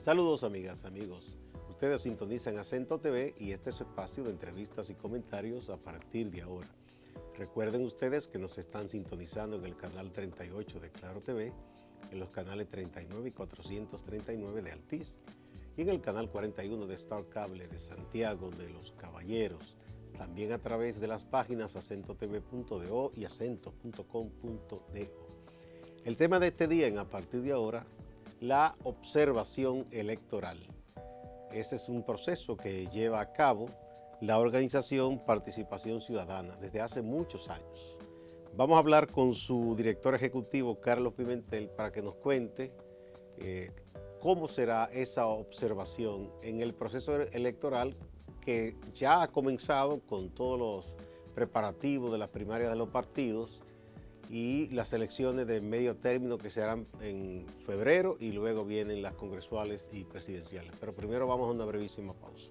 Saludos amigas, amigos. Ustedes sintonizan Acento TV y este es su espacio de entrevistas y comentarios a partir de ahora. Recuerden ustedes que nos están sintonizando en el canal 38 de Claro TV, en los canales 39 y 439 de Altiz y en el canal 41 de Star Cable de Santiago de los Caballeros, también a través de las páginas acentotv.do y acento.com.do. El tema de este día en A partir de ahora, la observación electoral. Ese es un proceso que lleva a cabo la organización Participación Ciudadana desde hace muchos años. Vamos a hablar con su director ejecutivo, Carlos Pimentel, para que nos cuente cómo será esa observación en el proceso electoral que ya ha comenzado con todos los preparativos de las primarias de los partidos y las elecciones de medio término que se harán en febrero y luego vienen las congresuales y presidenciales. Pero primero vamos a una brevísima pausa.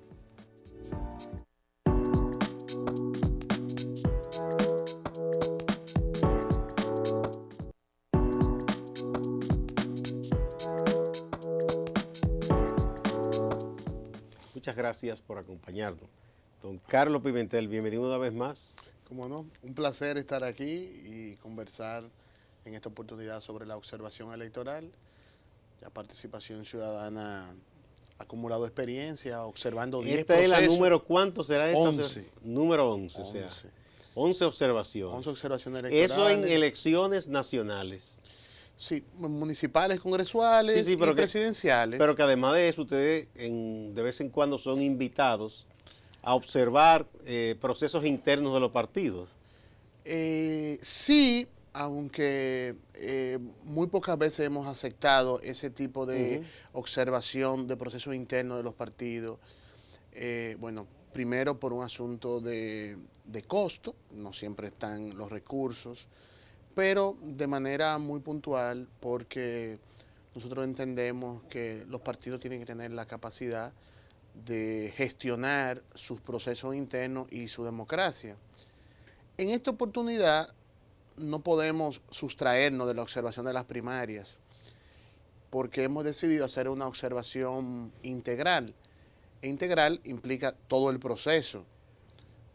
Muchas gracias por acompañarnos. Don Carlos Pimentel, bienvenido una vez más. Cómo no, un placer estar aquí y conversar en esta oportunidad sobre la observación electoral. Ya Participación Ciudadana ha acumulado experiencia observando 10 procesos. ¿Esta es la número cuánto será esta? 11. Número 11, o sea, 11 observaciones. 11 observaciones electorales. Eso en elecciones nacionales. Sí, municipales, congresuales y presidenciales. Pero que además de eso, ustedes de vez en cuando son invitados a observar procesos internos de los partidos. Sí, aunque muy pocas veces hemos aceptado ese tipo de observación de procesos internos de los partidos. Bueno, primero por un asunto de costo, no siempre están los recursos, pero de manera muy puntual porque nosotros entendemos que los partidos tienen que tener la capacidad de gestionar sus procesos internos y su democracia. En esta oportunidad no podemos sustraernos de la observación de las primarias porque hemos decidido hacer una observación integral. E integral implica todo el proceso,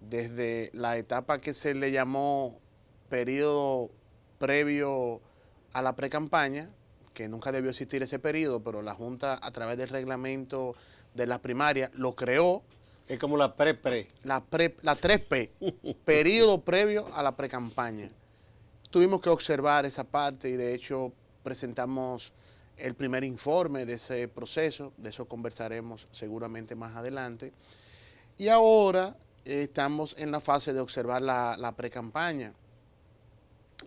desde la etapa que se le llamó periodo previo a la precampaña, que nunca debió existir ese periodo, pero la Junta a través del reglamento de las primarias lo creó. Es como la pre-pre. La 3P, periodo previo a la precampaña. Tuvimos que observar esa parte y de hecho presentamos el primer informe de ese proceso, de eso conversaremos seguramente más adelante. Y ahora estamos en la fase de observar la precampaña.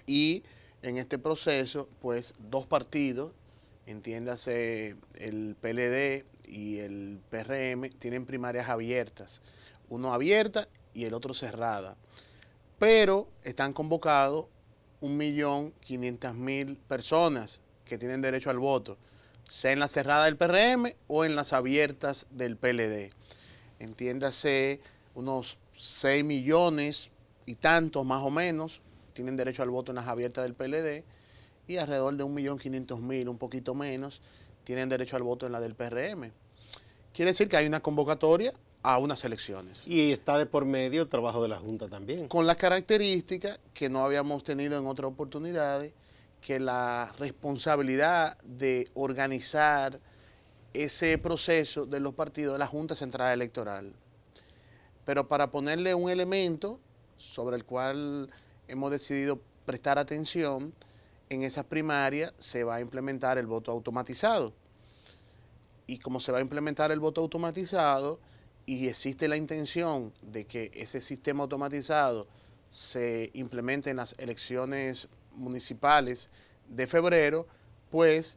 Y en este proceso, pues, dos partidos, entiéndase el PLD y el PRM, tienen primarias abiertas. Uno abierta y el otro cerrada. Pero están convocados 1.500.000 personas que tienen derecho al voto, sea en la cerrada del PRM o en las abiertas del PLD. Entiéndase, unos 6 millones y tantos más o menos tienen derecho al voto en las abiertas del PLD y alrededor de 1.500.000, un poquito menos, tienen derecho al voto en la del PRM. Quiere decir que hay una convocatoria a unas elecciones. Y está de por medio el trabajo de la Junta también. Con las características que no habíamos tenido en otras oportunidades, que la responsabilidad de organizar ese proceso de los partidos de la Junta Central Electoral. Pero para ponerle un elemento sobre el cual hemos decidido prestar atención, en esas primarias se va a implementar el voto automatizado. Y como se va a implementar el voto automatizado y existe la intención de que ese sistema automatizado se implemente en las elecciones municipales de febrero, pues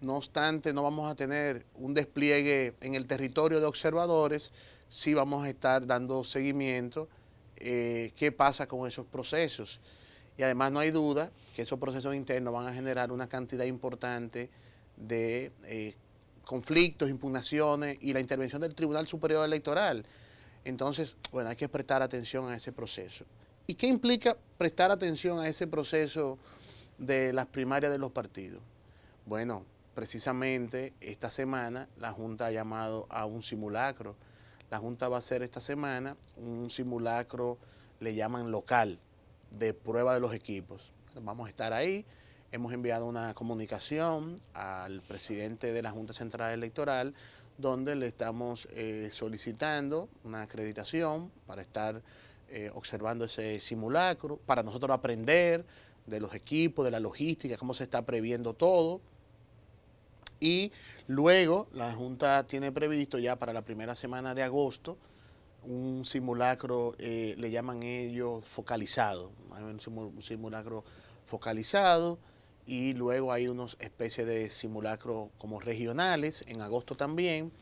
no obstante no vamos a tener un despliegue en el territorio de observadores, sí vamos a estar dando seguimiento qué pasa con esos procesos. Y además no hay duda que esos procesos internos van a generar una cantidad importante de conflictos, impugnaciones y la intervención del Tribunal Superior Electoral. Entonces, bueno, hay que prestar atención a ese proceso. ¿Y qué implica prestar atención a ese proceso de las primarias de los partidos? Bueno, precisamente esta semana la Junta ha llamado a un simulacro. La Junta va a hacer esta semana un simulacro, le llaman local, de prueba de los equipos. Vamos a estar ahí. Hemos enviado una comunicación al presidente de la Junta Central Electoral donde le estamos solicitando una acreditación para estar observando ese simulacro, para nosotros aprender de los equipos, de la logística, cómo se está previendo todo. Y luego la Junta tiene previsto ya para la primera semana de agosto un simulacro, le llaman ellos focalizado, un simulacro focalizado, y luego hay unas especies de simulacros como regionales en agosto también,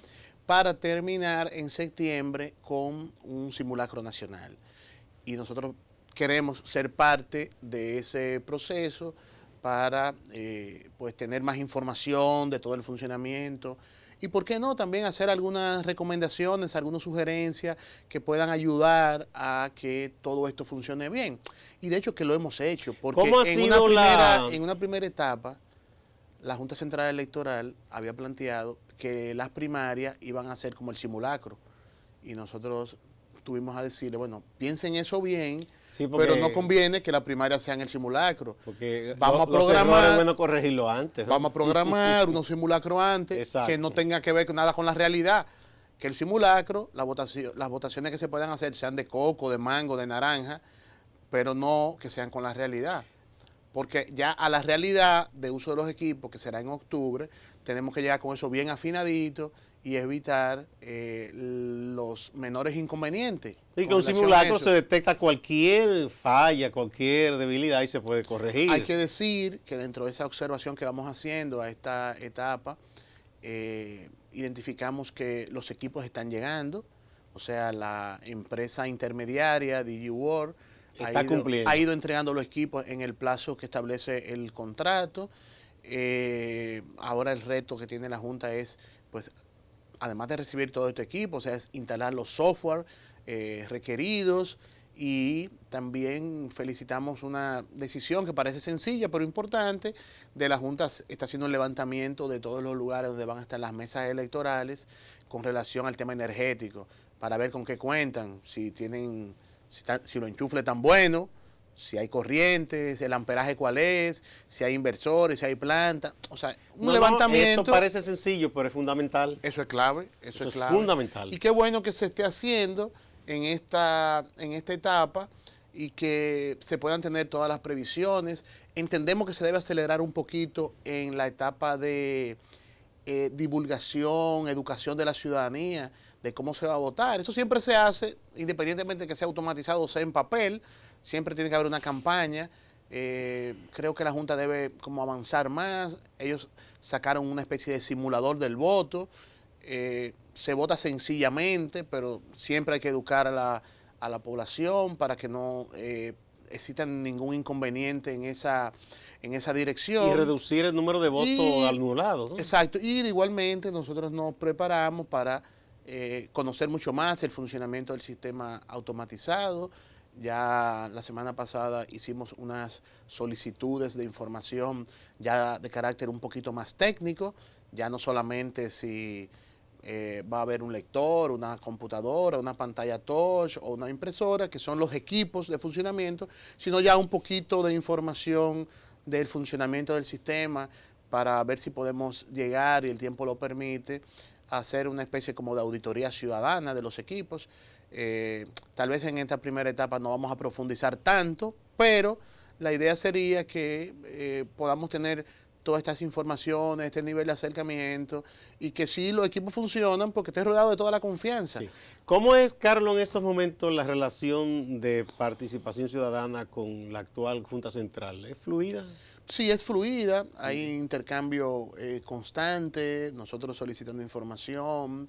para terminar en septiembre con un simulacro nacional. Y nosotros queremos ser parte de ese proceso para pues tener más información de todo el funcionamiento y, ¿por qué no?, también hacer algunas recomendaciones, algunas sugerencias que puedan ayudar a que todo esto funcione bien. Y de hecho que lo hemos hecho, porque en una primera etapa la Junta Central Electoral había planteado que las primarias iban a ser como el simulacro, y nosotros tuvimos a decirle, bueno, piensen eso bien, sí, pero no conviene que la primaria sea en el simulacro. Porque vamos a programar, es bueno corregirlo antes, ¿no? Vamos a programar unos simulacros antes. Exacto. Que no tenga que ver nada con la realidad. Que el simulacro, las votaciones que se puedan hacer sean de coco, de mango, de naranja, pero no que sean con la realidad. Porque ya a la realidad de uso de los equipos, que será en octubre, tenemos que llegar con eso bien afinadito y evitar los menores inconvenientes. Y con un simulacro se detecta cualquier falla, cualquier debilidad y se puede corregir. Hay que decir que dentro de esa observación que vamos haciendo a esta etapa, identificamos que los equipos están llegando, o sea, la empresa intermediaria, DigiWorld, ha ido entregando los equipos en el plazo que establece el contrato. Ahora el reto que tiene la Junta es, pues, además de recibir todo este equipo, o sea, es instalar los software requeridos, y también felicitamos una decisión que parece sencilla pero importante de la Junta. Está haciendo un levantamiento de todos los lugares donde van a estar las mesas electorales con relación al tema energético, para ver con qué cuentan, si los enchufles están buenos, si hay corrientes, el amperaje cuál es, si hay inversores, si hay plantas, o sea, un levantamiento. Eso parece sencillo, pero es fundamental. Eso es clave, eso es clave. Fundamental. Y qué bueno que se esté haciendo en esta etapa y que se puedan tener todas las previsiones. Entendemos que se debe acelerar un poquito en la etapa de divulgación, educación de la ciudadanía, de cómo se va a votar. Eso siempre se hace, independientemente de que sea automatizado o sea en papel, siempre tiene que haber una campaña. Creo que la Junta debe como avanzar más. Ellos sacaron una especie de simulador del voto. Se vota sencillamente, pero siempre hay que educar a la población para que no exista ningún inconveniente en esa dirección. Y reducir el número de votos anulados, ¿no? Exacto. Y igualmente nosotros nos preparamos para conocer mucho más el funcionamiento del sistema automatizado. Ya la semana pasada hicimos unas solicitudes de información ya de carácter un poquito más técnico, ya no solamente si va a haber un lector, una computadora, una pantalla touch o una impresora, que son los equipos de funcionamiento, sino ya un poquito de información del funcionamiento del sistema, para ver si podemos llegar, y el tiempo lo permite, a hacer una especie como de auditoría ciudadana de los equipos. Tal vez en esta primera etapa no vamos a profundizar tanto, pero la idea sería que podamos tener todas estas informaciones, este nivel de acercamiento, y que sí los equipos funcionan porque esté rodeado de toda la confianza. Sí. ¿Cómo es, Carlos, en estos momentos la relación de participación ciudadana con la actual Junta Central? ¿Es fluida? Sí, es fluida, hay intercambio constante, nosotros solicitando información.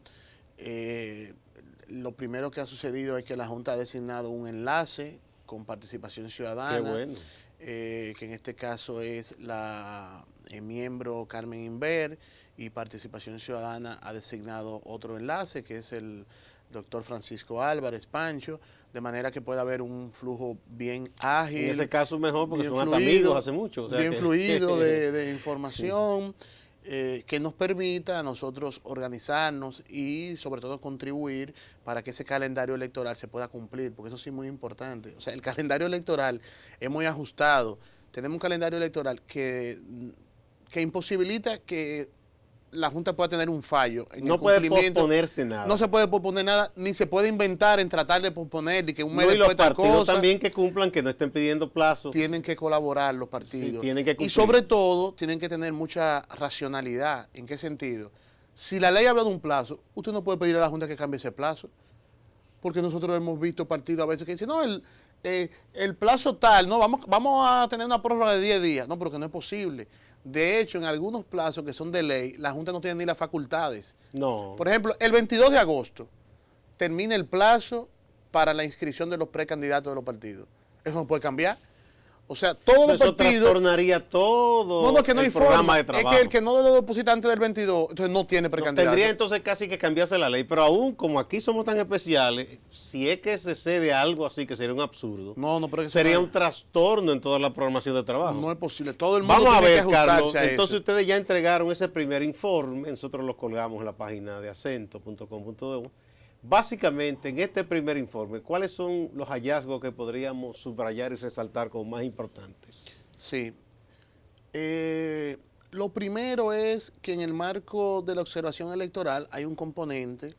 Lo primero que ha sucedido es que la Junta ha designado un enlace con participación ciudadana. Qué bueno. Que en este caso es la miembro Carmen Inver, y Participación Ciudadana ha designado otro enlace que es el doctor Francisco Álvarez Pancho, de manera que pueda haber un flujo bien ágil. En ese caso mejor porque son hasta amigos hace mucho. O sea, bien fluido de información. que nos permita a nosotros organizarnos y sobre todo contribuir para que ese calendario electoral se pueda cumplir, porque eso sí es muy importante. O sea, el calendario electoral es muy ajustado. Tenemos un calendario electoral que imposibilita que la Junta pueda tener un fallo en el cumplimiento. No puede posponerse nada. No se puede posponer nada, ni se puede inventar en tratar de posponer y que un mes después de tal cosa. Los partidos también que cumplan, que no estén pidiendo plazos. Tienen que colaborar los partidos. Sí, tienen que cumplir. Y sobre todo, tienen que tener mucha racionalidad. ¿En qué sentido? Si la ley habla de un plazo, usted no puede pedir a la Junta que cambie ese plazo. Porque nosotros hemos visto partidos a veces que dicen, no, el plazo tal, no, vamos a tener una prórroga de 10 días. No, pero que no es posible. De hecho, en algunos plazos que son de ley, la Junta no tiene ni las facultades. No. Por ejemplo, el 22 de agosto termina el plazo para la inscripción de los precandidatos de los partidos. Eso no puede cambiar. O sea, todos los partidos... Eso trastornaría todo que no el hay programa forma. de trabajo. Es que el que no lo deposita antes del 22, entonces no tiene precandidato. Tendría entonces casi que cambiarse la ley, pero aún como aquí somos tan especiales, si es que se cede algo así, que sería un absurdo, pero sería un trastorno en toda la programación de trabajo. No es posible, todo el mundo Vamos tiene a ver, que ajustarse Carlos, a entonces eso. ustedes ya entregaron ese primer informe, nosotros lo colgamos en la página de acento.com.do. Básicamente, en este primer informe, ¿cuáles son los hallazgos que podríamos subrayar y resaltar como más importantes? Sí. Lo primero es que en el marco de la observación electoral hay un componente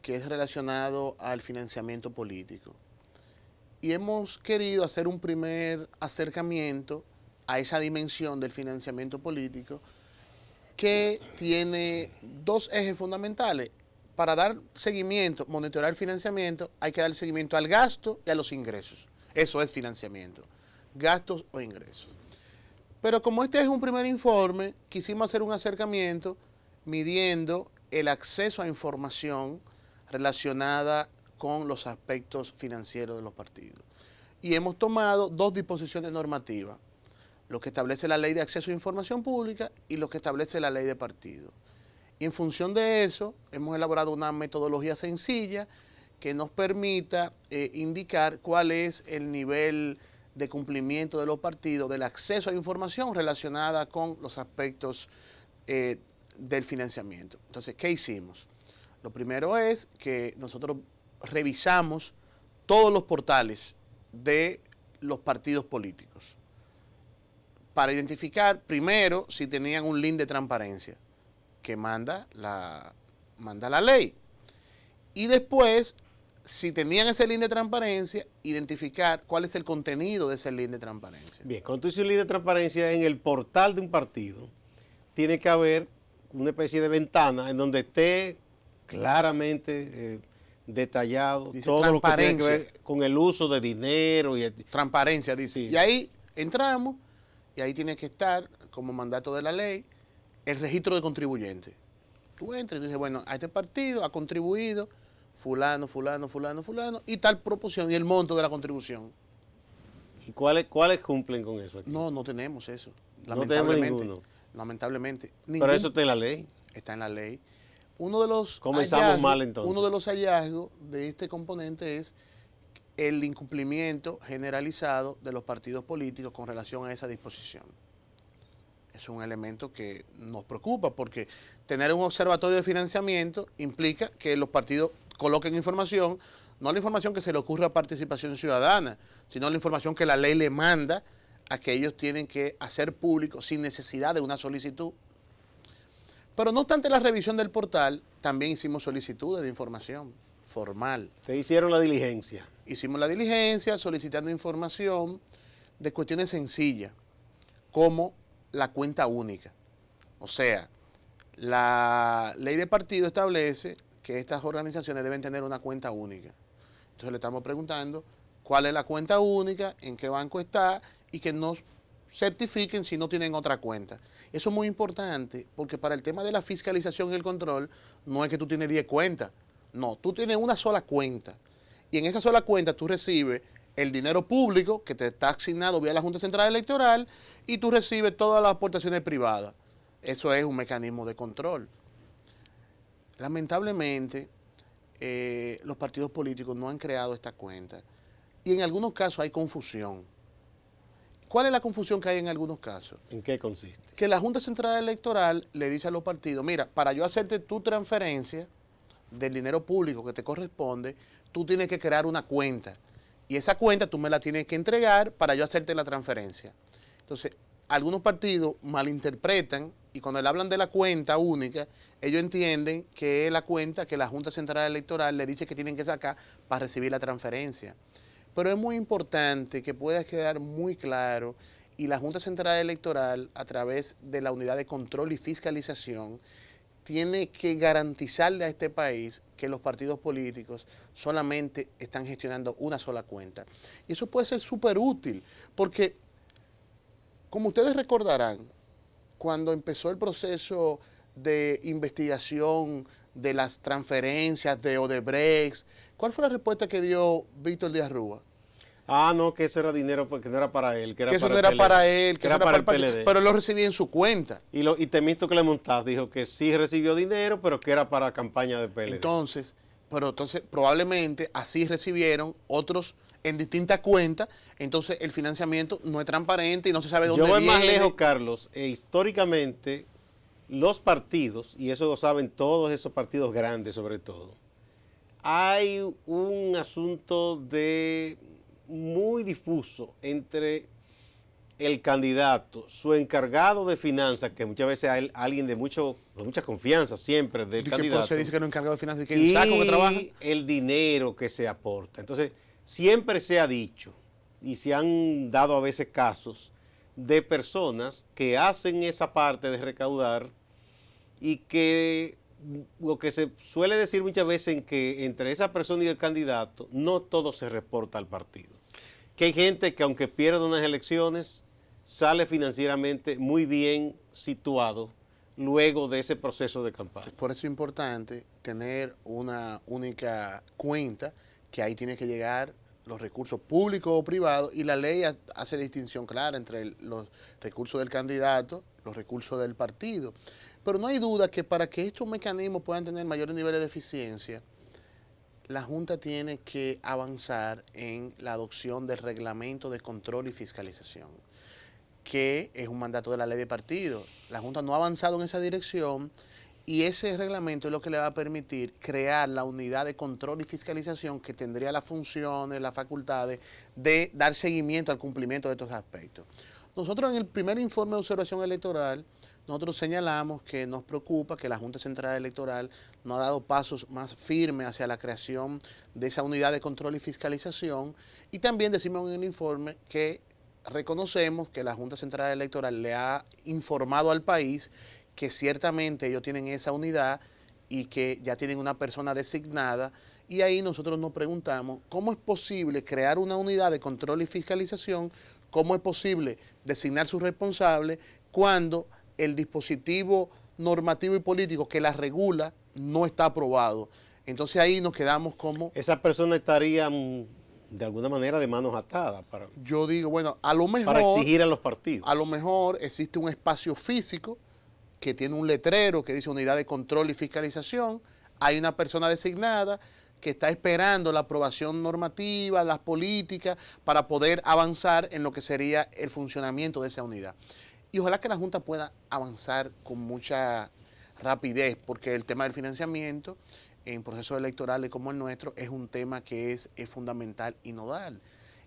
que es relacionado al financiamiento político. Y hemos querido hacer un primer acercamiento a esa dimensión del financiamiento político que tiene dos ejes fundamentales. Para dar seguimiento, monitorear el financiamiento, hay que dar seguimiento al gasto y a los ingresos. Eso es financiamiento, gastos o ingresos. Pero como este es un primer informe, quisimos hacer un acercamiento midiendo el acceso a información relacionada con los aspectos financieros de los partidos. Y hemos tomado dos disposiciones normativas, lo que establece la Ley de Acceso a Información Pública y lo que establece la Ley de Partidos. Y en función de eso, hemos elaborado una metodología sencilla que nos permita indicar cuál es el nivel de cumplimiento de los partidos, del acceso a información relacionada con los aspectos del financiamiento. Entonces, ¿qué hicimos? Lo primero es que nosotros revisamos todos los portales de los partidos políticos para identificar, primero, si tenían un link de transparencia que manda la ley. Y después, si tenían ese link de transparencia, identificar cuál es el contenido de ese link de transparencia. Bien, cuando tú dices un link de transparencia en el portal de un partido, tiene que haber una especie de ventana en donde esté claramente detallado dice todo lo que tiene que ver con el uso de dinero. Transparencia, dice. Sí. Y ahí entramos, y ahí tiene que estar, como mandato de la ley, el registro de contribuyentes. Tú entras y dices, bueno, a este partido ha contribuido fulano, fulano, fulano, fulano, y tal proporción, y el monto de la contribución. ¿Y cuáles cumplen con eso aquí? No tenemos eso. Lamentablemente. No tenemos ninguno. Lamentablemente. Pero eso está en la ley. Está en la ley. Uno de los hallazgos de este componente es el incumplimiento generalizado de los partidos políticos con relación a esa disposición. Es un elemento que nos preocupa porque tener un observatorio de financiamiento implica que los partidos coloquen información, no la información que se le ocurre a participación ciudadana, sino la información que la ley le manda a que ellos tienen que hacer público sin necesidad de una solicitud. Pero no obstante la revisión del portal, también hicimos solicitudes de información formal. ¿Te hicieron la diligencia? Hicimos la diligencia solicitando información de cuestiones sencillas, como la cuenta única. O sea, la ley de partido establece que estas organizaciones deben tener una cuenta única. Entonces le estamos preguntando cuál es la cuenta única, en qué banco está y que nos certifiquen si no tienen otra cuenta. Eso es muy importante porque para el tema de la fiscalización y el control no es que tú tienes 10 cuentas. No, tú tienes una sola cuenta y en esa sola cuenta tú recibes el dinero público que te está asignado vía la Junta Central Electoral y tú recibes todas las aportaciones privadas. Eso es un mecanismo de control. Lamentablemente, los partidos políticos no han creado esta cuenta y en algunos casos hay confusión. ¿Cuál es la confusión que hay en algunos casos? ¿En qué consiste? Que la Junta Central Electoral le dice a los partidos, mira, para yo hacerte tu transferencia del dinero público que te corresponde, tú tienes que crear una cuenta. Y esa cuenta tú me la tienes que entregar para yo hacerte la transferencia. Entonces, algunos partidos malinterpretan y cuando le hablan de la cuenta única, ellos entienden que es la cuenta que la Junta Central Electoral le dice que tienen que sacar para recibir la transferencia. Pero es muy importante que pueda quedar muy claro y la Junta Central Electoral, a través de la Unidad de Control y Fiscalización, tiene que garantizarle a este país que los partidos políticos solamente están gestionando una sola cuenta. Y eso puede ser súper útil, porque, como ustedes recordarán, cuando empezó el proceso de investigación de las transferencias de Odebrecht, ¿cuál fue la respuesta que dio Víctor Díaz Rúa? Ah, no, que eso era dinero porque no era para él, que era que eso para no el era PLD, para él, que era eso era para el para el PLD. pero él lo recibía en su cuenta. Y Temito Clemontaz dijo que sí recibió dinero, pero que era para campaña de PLD. Entonces, probablemente así recibieron otros en distintas cuentas, entonces el financiamiento no es transparente y no se sabe dónde Yo voy viene. más lejos, Carlos. Históricamente, los partidos, y eso lo saben todos esos partidos grandes sobre todo, hay un asunto de muy difuso entre el candidato, su encargado de finanzas, que muchas veces hay alguien de mucha confianza siempre del candidato. Se dice que no es encargado de finanzas, que en saco que trabaja. Y el dinero que se aporta. Entonces, siempre se ha dicho, y se han dado a veces casos, de personas que hacen esa parte de recaudar y que lo que se suele decir muchas veces es que entre esa persona y el candidato no todo se reporta al partido. Que hay gente que aunque pierda unas elecciones sale financieramente muy bien situado luego de ese proceso de campaña. Por eso es importante tener una única cuenta, que ahí tiene que llegar los recursos públicos o privados, y la ley hace distinción clara entre los recursos del candidato, los recursos del partido. Pero no hay duda que para que estos mecanismos puedan tener mayores niveles de eficiencia, la Junta tiene que avanzar en la adopción del reglamento de control y fiscalización, que es un mandato de la ley de partidos. La Junta no ha avanzado en esa dirección y ese reglamento es lo que le va a permitir crear la unidad de control y fiscalización que tendría las funciones, las facultades de dar seguimiento al cumplimiento de estos aspectos. Nosotros en el primer informe de observación electoral, nosotros señalamos que nos preocupa que la Junta Central Electoral no ha dado pasos más firmes hacia la creación de esa unidad de control y fiscalización, y también decimos en el informe que reconocemos que la Junta Central Electoral le ha informado al país que ciertamente ellos tienen esa unidad y que ya tienen una persona designada, y ahí nosotros nos preguntamos cómo es posible crear una unidad de control y fiscalización, cómo es posible designar su responsable cuando el dispositivo normativo y político que la regula no está aprobado. Entonces ahí nos quedamos como... Esa persona estaría de alguna manera de manos atadas para, yo digo, bueno, a lo mejor... para exigir a los partidos. A lo mejor existe un espacio físico que tiene un letrero que dice Unidad de Control y Fiscalización, hay una persona designada que está esperando la aprobación normativa, las políticas, para poder avanzar en lo que sería el funcionamiento de esa unidad. Y ojalá que la Junta pueda avanzar con mucha rapidez, porque el tema del financiamiento en procesos electorales como el nuestro es un tema que es fundamental y nodal.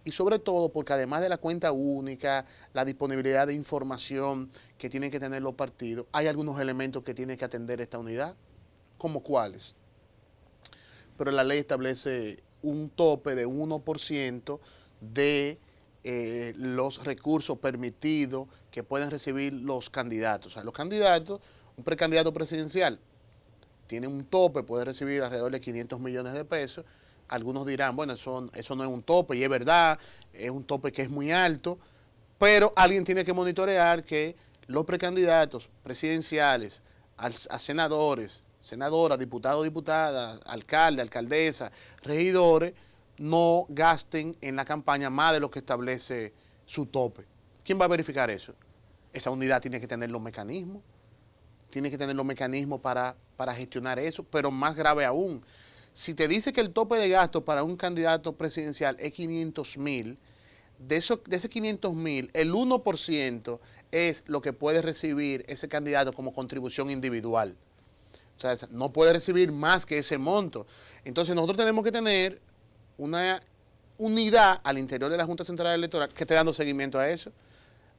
Y sobre todo porque además de la cuenta única, la disponibilidad de información que tienen que tener los partidos, hay algunos elementos que tiene que atender esta unidad, ¿como cuáles? Pero la ley establece un tope de 1% de los recursos permitidos que pueden recibir los candidatos. O sea, los candidatos, un precandidato presidencial tiene un tope, puede recibir alrededor de 500 millones de pesos. Algunos dirán, bueno, eso no es un tope, y es verdad, es un tope que es muy alto, pero alguien tiene que monitorear que los precandidatos presidenciales, a senadores, senadoras, diputados, diputadas, alcaldes, alcaldesas, regidores, no gasten en la campaña más de lo que establece su tope. ¿Quién va a verificar eso? Esa unidad tiene que tener los mecanismos, para gestionar eso, pero más grave aún, si te dice que el tope de gasto para un candidato presidencial es 500,000, de ese 500.000, el 1% es lo que puede recibir ese candidato como contribución individual. O sea, no puede recibir más que ese monto. Entonces nosotros tenemos que tener una unidad al interior de la Junta Central Electoral que esté dando seguimiento a eso,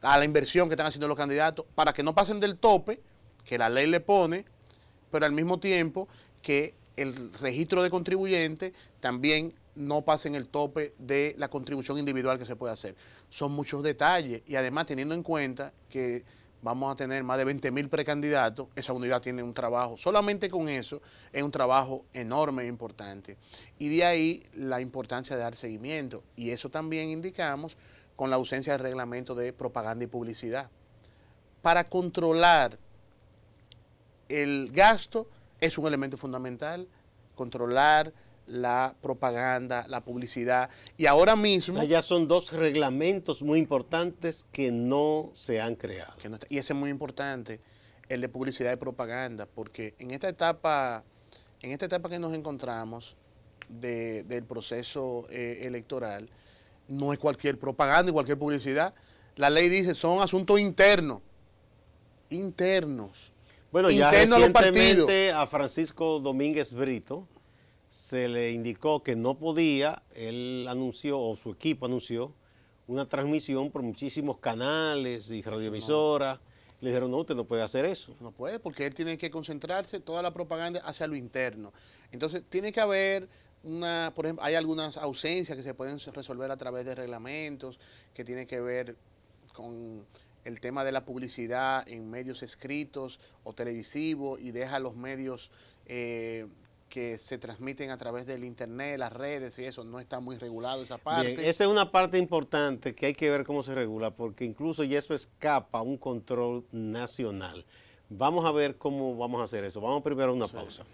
a la inversión que están haciendo los candidatos, para que no pasen del tope que la ley le pone, pero al mismo tiempo que el registro de contribuyentes también no pasen el tope de la contribución individual que se puede hacer. Son muchos detalles y además teniendo en cuenta que vamos a tener más de 20.000 precandidatos, esa unidad tiene un trabajo, solamente con eso es un trabajo enorme e importante. Y de ahí la importancia de dar seguimiento. Y eso también indicamos con la ausencia de reglamento de propaganda y publicidad. Para controlar el gasto es un elemento fundamental, controlar la propaganda, la publicidad. Y ahora mismo... Ya son dos reglamentos muy importantes que no se han creado. Y ese es muy importante, el de publicidad y propaganda, porque en esta etapa que nos encontramos del proceso electoral, no es cualquier propaganda y cualquier publicidad. La ley dice, son asuntos internos. Bueno, ya recientemente a Francisco Domínguez Brito se le indicó que no podía, él anunció, o su equipo anunció, una transmisión por muchísimos canales y radioemisoras. Le dijeron, no, usted no puede hacer eso. No puede, porque él tiene que concentrarse toda la propaganda hacia lo interno. Entonces, tiene que haber por ejemplo, hay algunas ausencias que se pueden resolver a través de reglamentos, que tiene que ver con el tema de la publicidad en medios escritos o televisivos y deja los medios que se transmiten a través del internet, las redes y eso, no está muy regulado esa parte. Bien, esa es una parte importante que hay que ver cómo se regula, porque incluso ya eso escapa a un control nacional. Vamos a ver cómo vamos a hacer eso. Vamos primero a una pausa.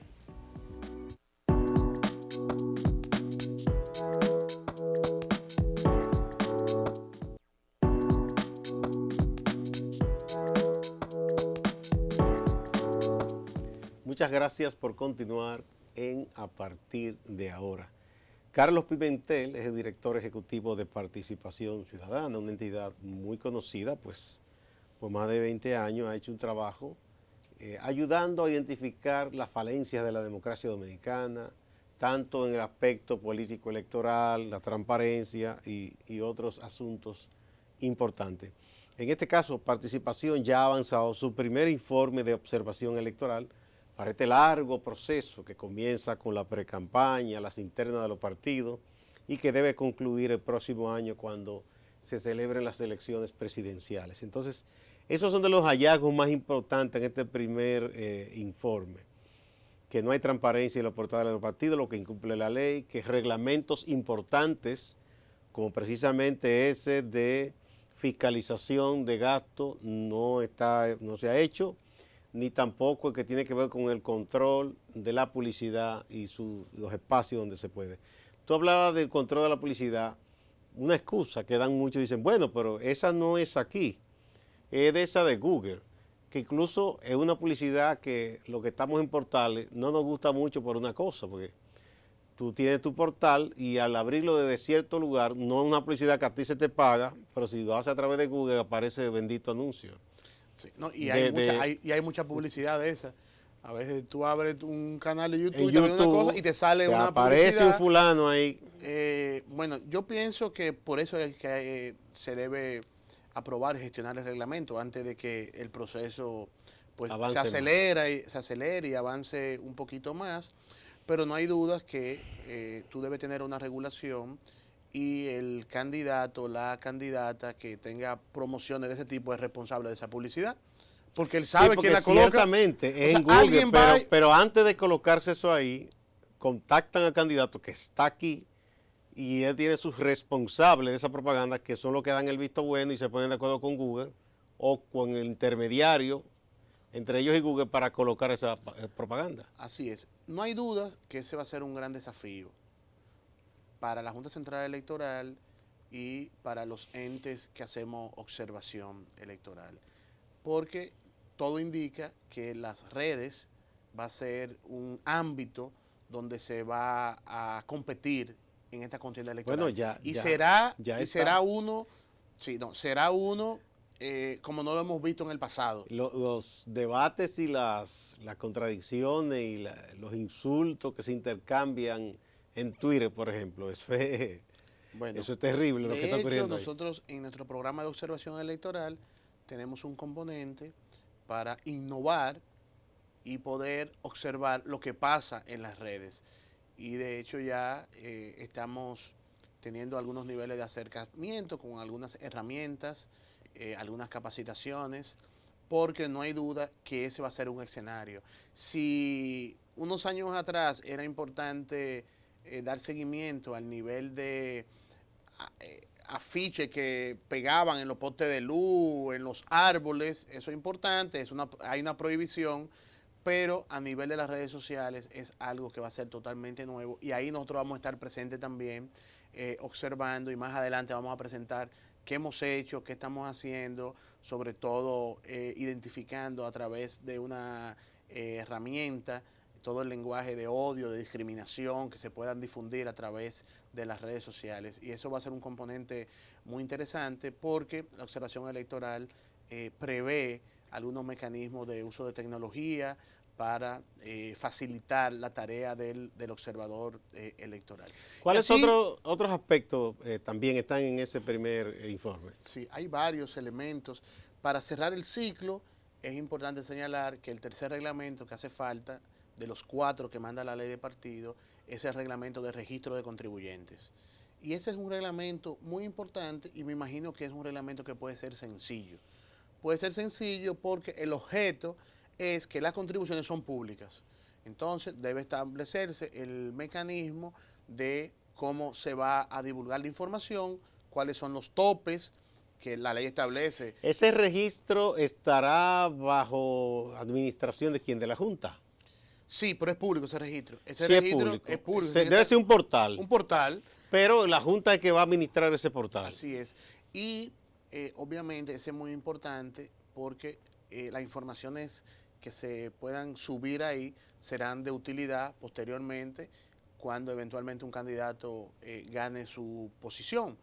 Muchas gracias por continuar en A Partir de Ahora. Carlos Pimentel es el director ejecutivo de Participación Ciudadana, una entidad muy conocida, pues por más de 20 años ha hecho un trabajo ayudando a identificar las falencias de la democracia dominicana, tanto en el aspecto político electoral, la transparencia y otros asuntos importantes. En este caso, Participación ya ha avanzado su primer informe de observación electoral para este largo proceso que comienza con la precampaña, las internas de los partidos y que debe concluir el próximo año cuando se celebren las elecciones presidenciales. Entonces, esos son de los hallazgos más importantes en este primer informe, que no hay transparencia en los portales de los partidos, lo que incumple la ley, que reglamentos importantes, como precisamente ese de fiscalización de gasto, no se ha hecho, ni tampoco el que tiene que ver con el control de la publicidad y los espacios donde se puede. Tú hablabas del control de la publicidad, una excusa que dan muchos, dicen, bueno, pero esa no es aquí, es de esa de Google, que incluso es una publicidad que lo que estamos en portales no nos gusta mucho por una cosa, porque tú tienes tu portal y al abrirlo desde cierto lugar, no es una publicidad que a ti se te paga, pero si lo haces a través de Google aparece el bendito anuncio. Sí, no, hay mucha publicidad de esa. A veces tú abres un canal de YouTube, y te ves una cosa y te sale una aparece publicidad. Un fulano ahí. Bueno, yo pienso que por eso es que se debe aprobar y gestionar el reglamento antes de que el proceso pues se acelere y avance un poquito más. Pero no hay dudas que tú debes tener una regulación y el candidato, la candidata que tenga promociones de ese tipo es responsable de esa publicidad. Porque él sabe quién la coloca. Ciertamente, es en Google, pero antes de colocarse eso ahí, contactan al candidato que está aquí y él tiene sus responsables de esa propaganda, que son los que dan el visto bueno y se ponen de acuerdo con Google o con el intermediario entre ellos y Google para colocar esa propaganda. Así es. No hay dudas que ese va a ser un gran desafío para la Junta Central Electoral y para los entes que hacemos observación electoral. Porque todo indica que las redes va a ser un ámbito donde se va a competir en esta contienda Bueno, electoral. Será uno como no lo hemos visto en el pasado. Los debates y las contradicciones y los insultos que se intercambian en Twitter, por ejemplo, Bueno, eso es terrible lo que está de hecho, ocurriendo ahí. nosotros en nuestro programa de observación electoral tenemos un componente para innovar y poder observar lo que pasa en las redes. Y de hecho ya estamos teniendo algunos niveles de acercamiento con algunas herramientas, algunas capacitaciones, porque no hay duda que ese va a ser un escenario. Si unos años atrás era importante dar seguimiento al nivel de afiches que pegaban en los postes de luz, en los árboles, eso es importante, hay una prohibición, pero a nivel de las redes sociales es algo que va a ser totalmente nuevo y ahí nosotros vamos a estar presentes también observando y más adelante vamos a presentar qué hemos hecho, qué estamos haciendo, sobre todo identificando a través de una herramienta todo el lenguaje de odio, de discriminación que se puedan difundir a través de las redes sociales. Y eso va a ser un componente muy interesante porque la observación electoral prevé algunos mecanismos de uso de tecnología para facilitar la tarea del observador electoral. ¿Cuáles otros aspectos también están en ese primer informe? Sí, hay varios elementos. Para cerrar el ciclo, es importante señalar que el tercer reglamento que hace falta, de los 4 que manda la ley de partido, es el reglamento de registro de contribuyentes. Y ese es un reglamento muy importante y me imagino que es un reglamento que puede ser sencillo. Puede ser sencillo porque el objeto es que las contribuciones son públicas. Entonces debe establecerse el mecanismo de cómo se va a divulgar la información, cuáles son los topes que la ley establece. ¿Ese registro estará bajo administración de quién? ¿De la Junta? Sí, pero es público ese registro. Ese Sí, registro es público. Debe ser un portal. Un portal. Pero la Junta es que va a administrar ese portal. Así es. Y obviamente ese es muy importante porque las informaciones que se puedan subir ahí serán de utilidad posteriormente cuando eventualmente un candidato gane su posición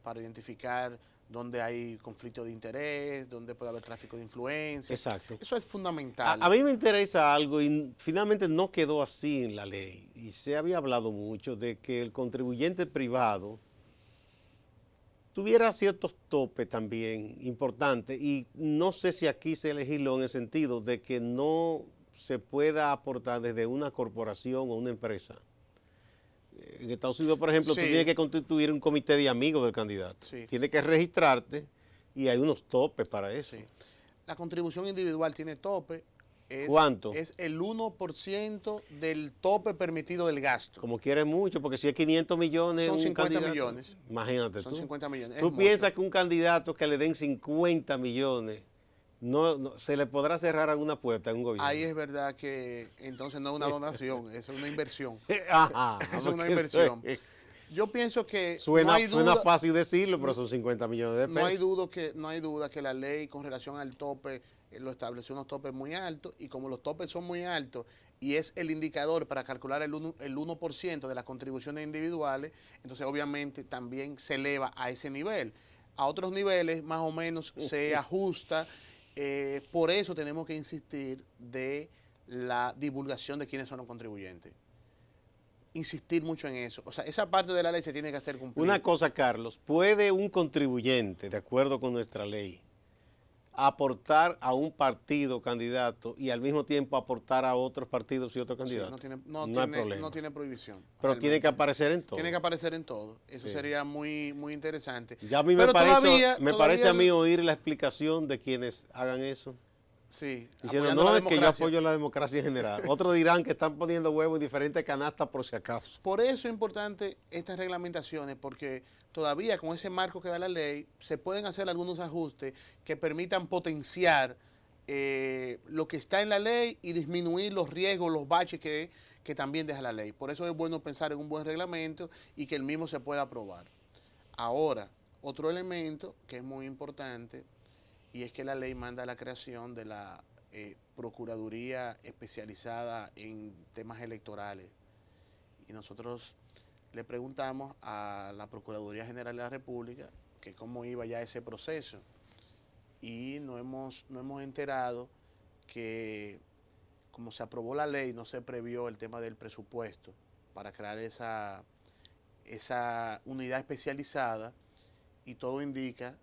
para identificar dónde hay conflicto de interés, dónde puede haber tráfico de influencia. Exacto. Eso es fundamental. A mí me interesa algo y finalmente no quedó así en la ley. Y se había hablado mucho de que el contribuyente privado tuviera ciertos topes también importantes y no sé si aquí se legisló en el sentido de que no se pueda aportar desde una corporación o una empresa. En Estados Unidos, por ejemplo, Sí. tú tienes que constituir un comité de amigos del candidato. Sí. Tienes que registrarte y hay unos topes para eso. Sí. La contribución individual tiene tope. ¿Cuánto? Es el 1% del tope permitido del gasto. Como quieres mucho, porque si es 500 millones... Son un 50 candidato, millones. Imagínate Son tú. 50 millones. ¿Tú es piensas mucho. que un candidato que le den 50 millones, no se le podrá cerrar alguna puerta en un gobierno? Ahí es verdad que entonces no es una donación, es una inversión. Ajá, Es una porque inversión. Yo pienso que Suena, no hay duda, suena fácil decirlo, pero son 50 millones de pesos. no hay duda que la ley con relación al tope lo estableció unos topes muy altos y como los topes son muy altos y es el indicador para calcular el 1% de las contribuciones individuales, entonces obviamente también se eleva a ese nivel. A otros niveles más o menos se ajusta, por eso tenemos que insistir de la divulgación de quiénes son los contribuyentes. Insistir mucho en eso. O sea, esa parte de la ley se tiene que hacer cumplir. Una cosa, Carlos, ¿puede un contribuyente, de acuerdo con nuestra ley, aportar a un partido candidato y al mismo tiempo aportar a otros partidos y otros candidatos? Sí, no tiene prohibición. Pero realmente. tiene que aparecer en todo. Tiene que aparecer en todo. Eso Sí. sería muy, muy interesante. Ya a mí Pero me parece a mí oír la explicación de quienes hagan eso. Sí, Diciendo, apoyando no, la es que yo democracia. apoyo la democracia en general. Otros dirán que están poniendo huevos en diferentes canastas por si acaso. Por eso es importante estas reglamentaciones, porque todavía con ese marco que da la ley, se pueden hacer algunos ajustes que permitan potenciar lo que está en la ley y disminuir los riesgos, los baches que también deja la ley. Por eso es bueno pensar en un buen reglamento y que el mismo se pueda aprobar. Ahora, otro elemento que es muy importante, y es que la ley manda la creación de la Procuraduría especializada en temas electorales. Y nosotros le preguntamos a la Procuraduría General de la República que cómo iba ya ese proceso y nos hemos enterado que como se aprobó la ley, no se previó el tema del presupuesto para crear esa unidad especializada y todo indica,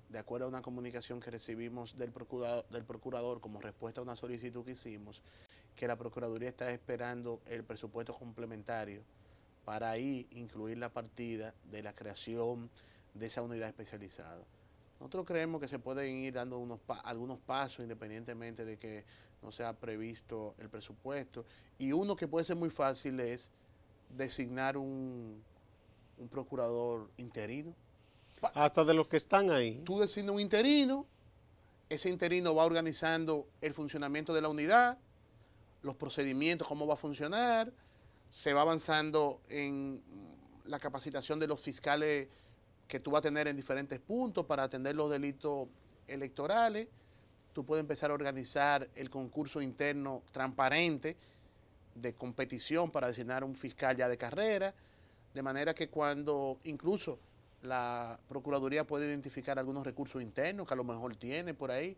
de acuerdo a una comunicación que recibimos del procurador como respuesta a una solicitud que hicimos, que la Procuraduría está esperando el presupuesto complementario para ahí incluir la partida de la creación de esa unidad especializada. Nosotros creemos que se pueden ir dando algunos pasos independientemente de que no se ha previsto el presupuesto. Y uno que puede ser muy fácil es designar un procurador interino. Hasta de los que están ahí. Tú designas un interino, ese interino va organizando el funcionamiento de la unidad, los procedimientos, cómo va a funcionar, se va avanzando en la capacitación de los fiscales que tú vas a tener en diferentes puntos para atender los delitos electorales. Tú puedes empezar a organizar el concurso interno transparente de competición para designar un fiscal ya de carrera, de manera que cuando incluso la Procuraduría puede identificar algunos recursos internos que a lo mejor tiene por ahí,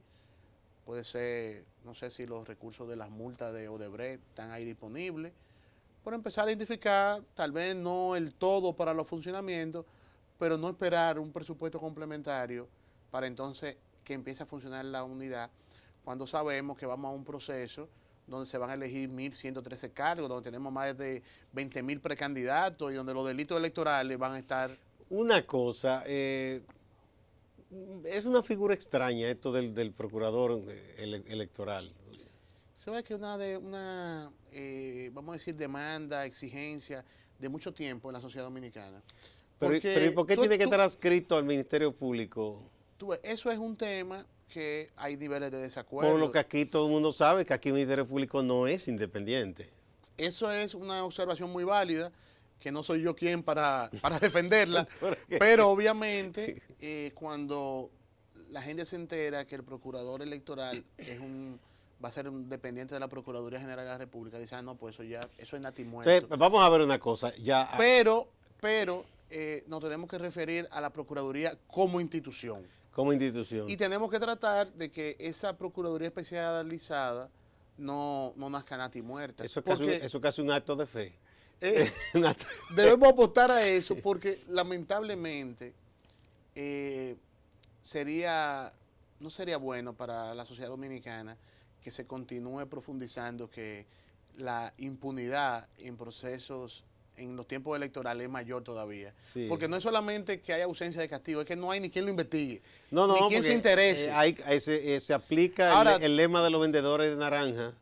puede ser, no sé si los recursos de las multas de Odebrecht están ahí disponibles, por empezar a identificar, tal vez no el todo para los funcionamientos, pero no esperar un presupuesto complementario para entonces que empiece a funcionar la unidad, cuando sabemos que vamos a un proceso donde se van a elegir 1.113 cargos, donde tenemos más de 20.000 precandidatos y donde los delitos electorales van a estar... Una cosa, es una figura extraña esto del procurador electoral. Se ve que vamos a decir, demanda, exigencia de mucho tiempo en la sociedad dominicana. Pero ¿y por qué tiene que estar adscrito al Ministerio Público? Eso es un tema que hay niveles de desacuerdo. Por lo que aquí todo el mundo sabe que aquí el Ministerio Público no es independiente. Eso es una observación muy válida, que no soy yo quien para defenderla, pero obviamente cuando la gente se entera que el procurador electoral va a ser un dependiente de la Procuraduría General de la República, dice, no, pues eso es nati muerto. Entonces, vamos a ver una cosa. Pero nos tenemos que referir a la Procuraduría como institución. Como institución. Y tenemos que tratar de que esa Procuraduría especializada no nazca nati muerta. Eso es casi un acto de fe. Debemos apostar a eso porque lamentablemente no sería bueno para la sociedad dominicana que se continúe profundizando, que la impunidad en procesos en los tiempos electorales es mayor todavía. Sí. Porque no es solamente que hay ausencia de castigo, es que no hay ni quien lo investigue, ni quien se interese. Se aplica ahora, el lema de los vendedores de naranja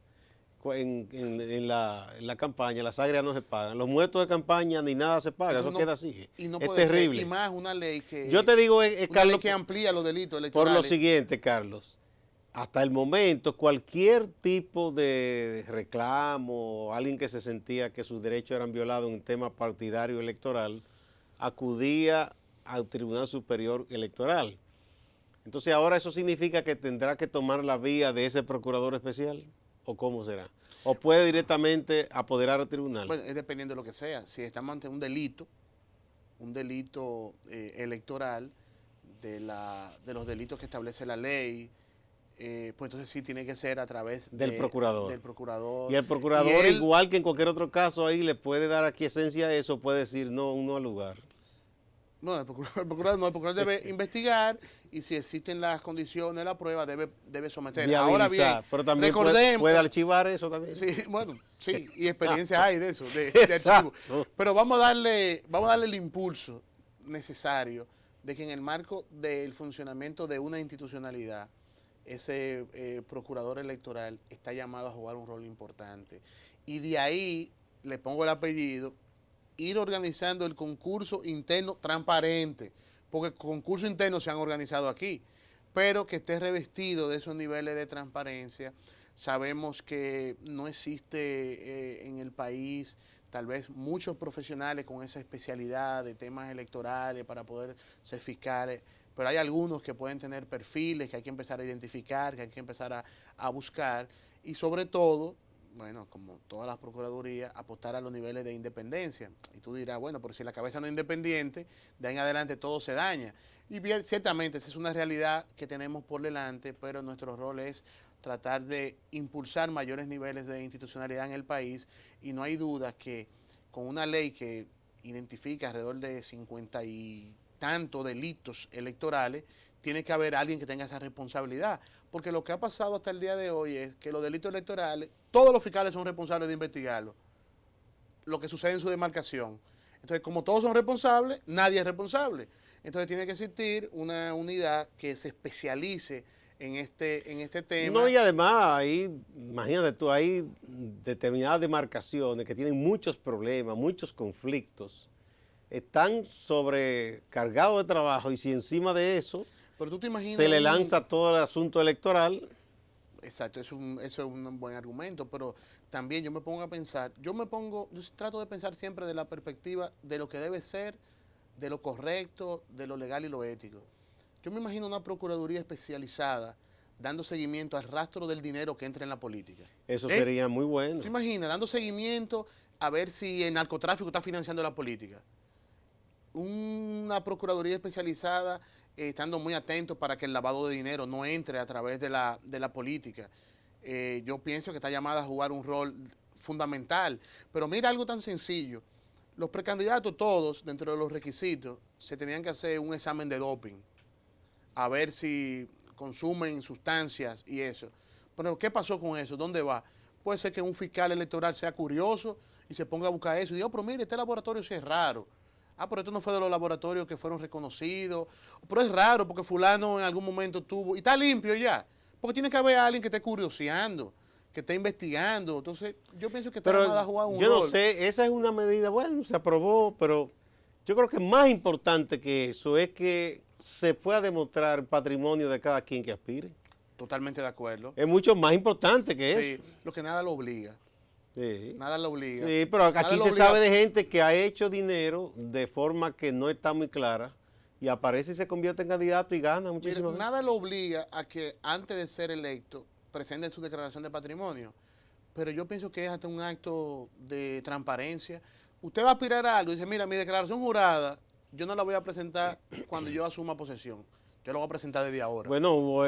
en la campaña, las agrias no se pagan. Los muertos de campaña ni nada se paga, eso queda así. Y no es puede terrible. Ser, y más una ley que... Yo te digo, Carlos, ley que amplía los delitos electorales. Por lo siguiente, Carlos. Hasta el momento, cualquier tipo de reclamo, alguien que se sentía que sus derechos eran violados en un tema partidario electoral, acudía al Tribunal Superior Electoral. Entonces, ahora eso significa que tendrá que tomar la vía de ese procurador especial, ¿o cómo será? ¿O puede directamente apoderar al tribunal? Bueno, es dependiendo de lo que sea. Si estamos ante un delito electoral, de los delitos que establece la ley, pues entonces sí tiene que ser a través del procurador. Y el procurador, igual que en cualquier otro caso, ahí le puede dar aquiescencia a eso, puede decir no al lugar. No, el procurador debe investigar y si existen las condiciones de la prueba debe someter. Ahora bien, pero también puede archivar eso también. Sí, bueno, sí, y experiencias hay de eso, de archivo. Pero vamos a darle el impulso necesario de que en el marco del funcionamiento de una institucionalidad, ese procurador electoral está llamado a jugar un rol importante. Y de ahí, le pongo el apellido, ir organizando el concurso interno transparente, porque concursos internos se han organizado aquí, pero que esté revestido de esos niveles de transparencia. Sabemos que no existe en el país tal vez muchos profesionales con esa especialidad de temas electorales para poder ser fiscales, pero hay algunos que pueden tener perfiles que hay que empezar a identificar, que hay que empezar a buscar, y sobre todo bueno, como todas las procuradurías, apostar a los niveles de independencia. Y tú dirás, bueno, pero si la cabeza no es independiente, de ahí en adelante todo se daña. Y bien, ciertamente, esa es una realidad que tenemos por delante, pero nuestro rol es tratar de impulsar mayores niveles de institucionalidad en el país, y no hay duda que con una ley que identifica alrededor de 50 y tantos delitos electorales, tiene que haber alguien que tenga esa responsabilidad, porque lo que ha pasado hasta el día de hoy es que los delitos electorales, todos los fiscales son responsables de investigarlos, lo que sucede en su demarcación. Entonces, como todos son responsables, nadie es responsable. Entonces tiene que existir una unidad que se especialice en este tema. No, y además, ahí, imagínate tú, hay determinadas demarcaciones que tienen muchos problemas, muchos conflictos, están sobrecargados de trabajo, y si encima de eso Pero tú te imaginas se le lanza todo el asunto electoral. Exacto, eso es un buen argumento, pero también yo me pongo a pensar, yo trato de pensar siempre de la perspectiva de lo que debe ser, de lo correcto, de lo legal y lo ético. Yo me imagino una procuraduría especializada dando seguimiento al rastro del dinero que entra en la política. Eso sería muy bueno. ¿Te imaginas? Dando seguimiento a ver si el narcotráfico está financiando la política. Una procuraduría especializada estando muy atento para que el lavado de dinero no entre a través de la política. Yo pienso que está llamada a jugar un rol fundamental. Pero mira algo tan sencillo. Los precandidatos todos, dentro de los requisitos, se tenían que hacer un examen de doping, a ver si consumen sustancias y eso. Pero ¿qué pasó con eso? ¿Dónde va? Puede ser que un fiscal electoral sea curioso y se ponga a buscar eso y diga, oh, pero mire, este laboratorio sí es raro. Ah, pero esto no fue de los laboratorios que fueron reconocidos. Pero es raro porque fulano en algún momento tuvo... Y está limpio ya. Porque tiene que haber alguien que esté curioseando, que esté investigando. Entonces, yo pienso que está llamada a jugar un rol. Yo no sé, esa es una medida, bueno, se aprobó, pero yo creo que más importante que eso es que se pueda demostrar el patrimonio de cada quien que aspire. Totalmente de acuerdo. Es mucho más importante que eso. Sí, lo que nada lo obliga. Sí. Nada lo obliga. Sí, pero aquí se sabe de gente que ha hecho dinero de forma que no está muy clara y aparece y se convierte en candidato y gana muchísimo. Nada lo obliga a que antes de ser electo presente su declaración de patrimonio, pero yo pienso que es hasta un acto de transparencia. Usted va a aspirar a algo y dice, mira, mi declaración jurada yo no la voy a presentar cuando yo asuma posesión, yo la voy a presentar desde ahora. Bueno, hubo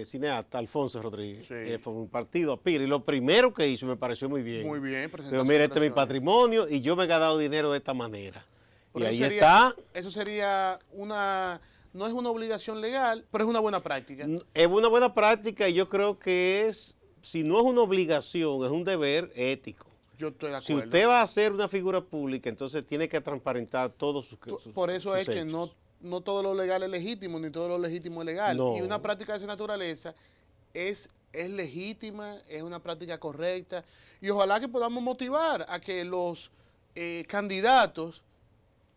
cineasta Alfonso Rodríguez, Sí. Fue un partido Aspira, y lo primero que hizo me pareció muy bien. Muy bien, pero mira, este es mi patrimonio y yo me he ganado dinero de esta manera. Pero y ahí está. Eso sería no es una obligación legal, pero es una buena práctica. Es una buena práctica y yo creo que si no es una obligación, es un deber ético. Yo estoy de acuerdo. Si usted va a ser una figura pública, entonces tiene que transparentar todos sus Por eso es sus que hechos. no todo lo legal es legítimo, ni todo lo legítimo es legal. No. Y una práctica de esa naturaleza es legítima, es una práctica correcta. Y ojalá que podamos motivar a que los candidatos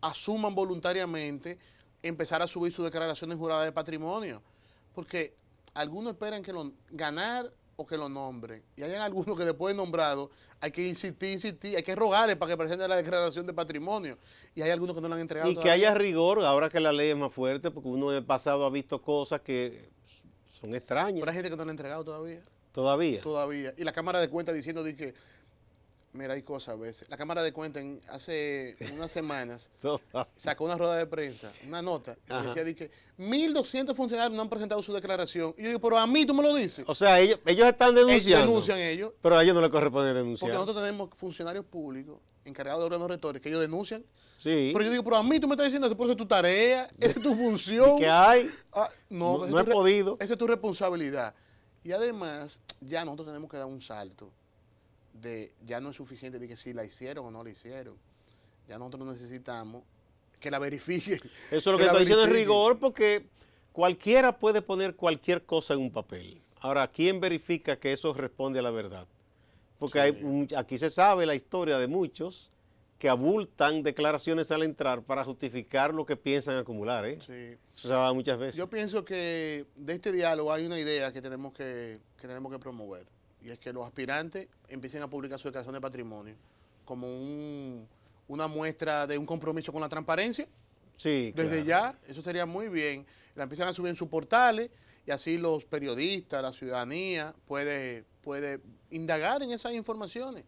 asuman voluntariamente empezar a subir sus declaraciones juradas de patrimonio. Porque algunos esperan que ganar o que lo nombren. Y hay algunos que después de nombrado hay que insistir, hay que rogarle para que presenten la declaración de patrimonio. Y hay algunos que no la han entregado Y todavía. que haya rigor, ahora que la ley es más fuerte, porque uno en el pasado ha visto cosas que son extrañas. Pero hay gente que no la ha entregado todavía. Todavía. Todavía. Y la Cámara de Cuentas diciendo que, mira, hay cosas a veces. La Cámara de Cuentas hace unas semanas sacó una rueda de prensa, una nota, y decía que 1.200 funcionarios no han presentado su declaración. Y yo digo, pero a mí tú me lo dices. O sea, ellos están denunciando. Denuncian ellos. Pero a ellos no les corresponde denunciar. Porque nosotros tenemos funcionarios públicos encargados de órganos rectores que ellos denuncian. Sí. Pero yo digo, pero a mí tú me estás diciendo eso, por eso es tu tarea, esa es tu función. ¿Qué hay? No he podido. Esa es tu responsabilidad. Y además, ya nosotros tenemos que dar un salto. Ya no es suficiente de que si la hicieron o no la hicieron. Ya nosotros necesitamos que la verifiquen. Eso es lo que estoy diciendo en rigor, porque cualquiera puede poner cualquier cosa en un papel. Ahora, ¿quién verifica que eso responde a la verdad? Porque Sí. aquí se sabe la historia de muchos que abultan declaraciones al entrar para justificar lo que piensan acumular. Sí. Eso se da muchas veces. Yo pienso que de este diálogo hay una idea que tenemos que promover. Y es que los aspirantes empiecen a publicar su declaración de patrimonio como una muestra de un compromiso con la transparencia. Sí, Desde claro. ya, eso sería muy bien. La empiezan a subir en sus portales y así los periodistas, la ciudadanía puede indagar en esas informaciones.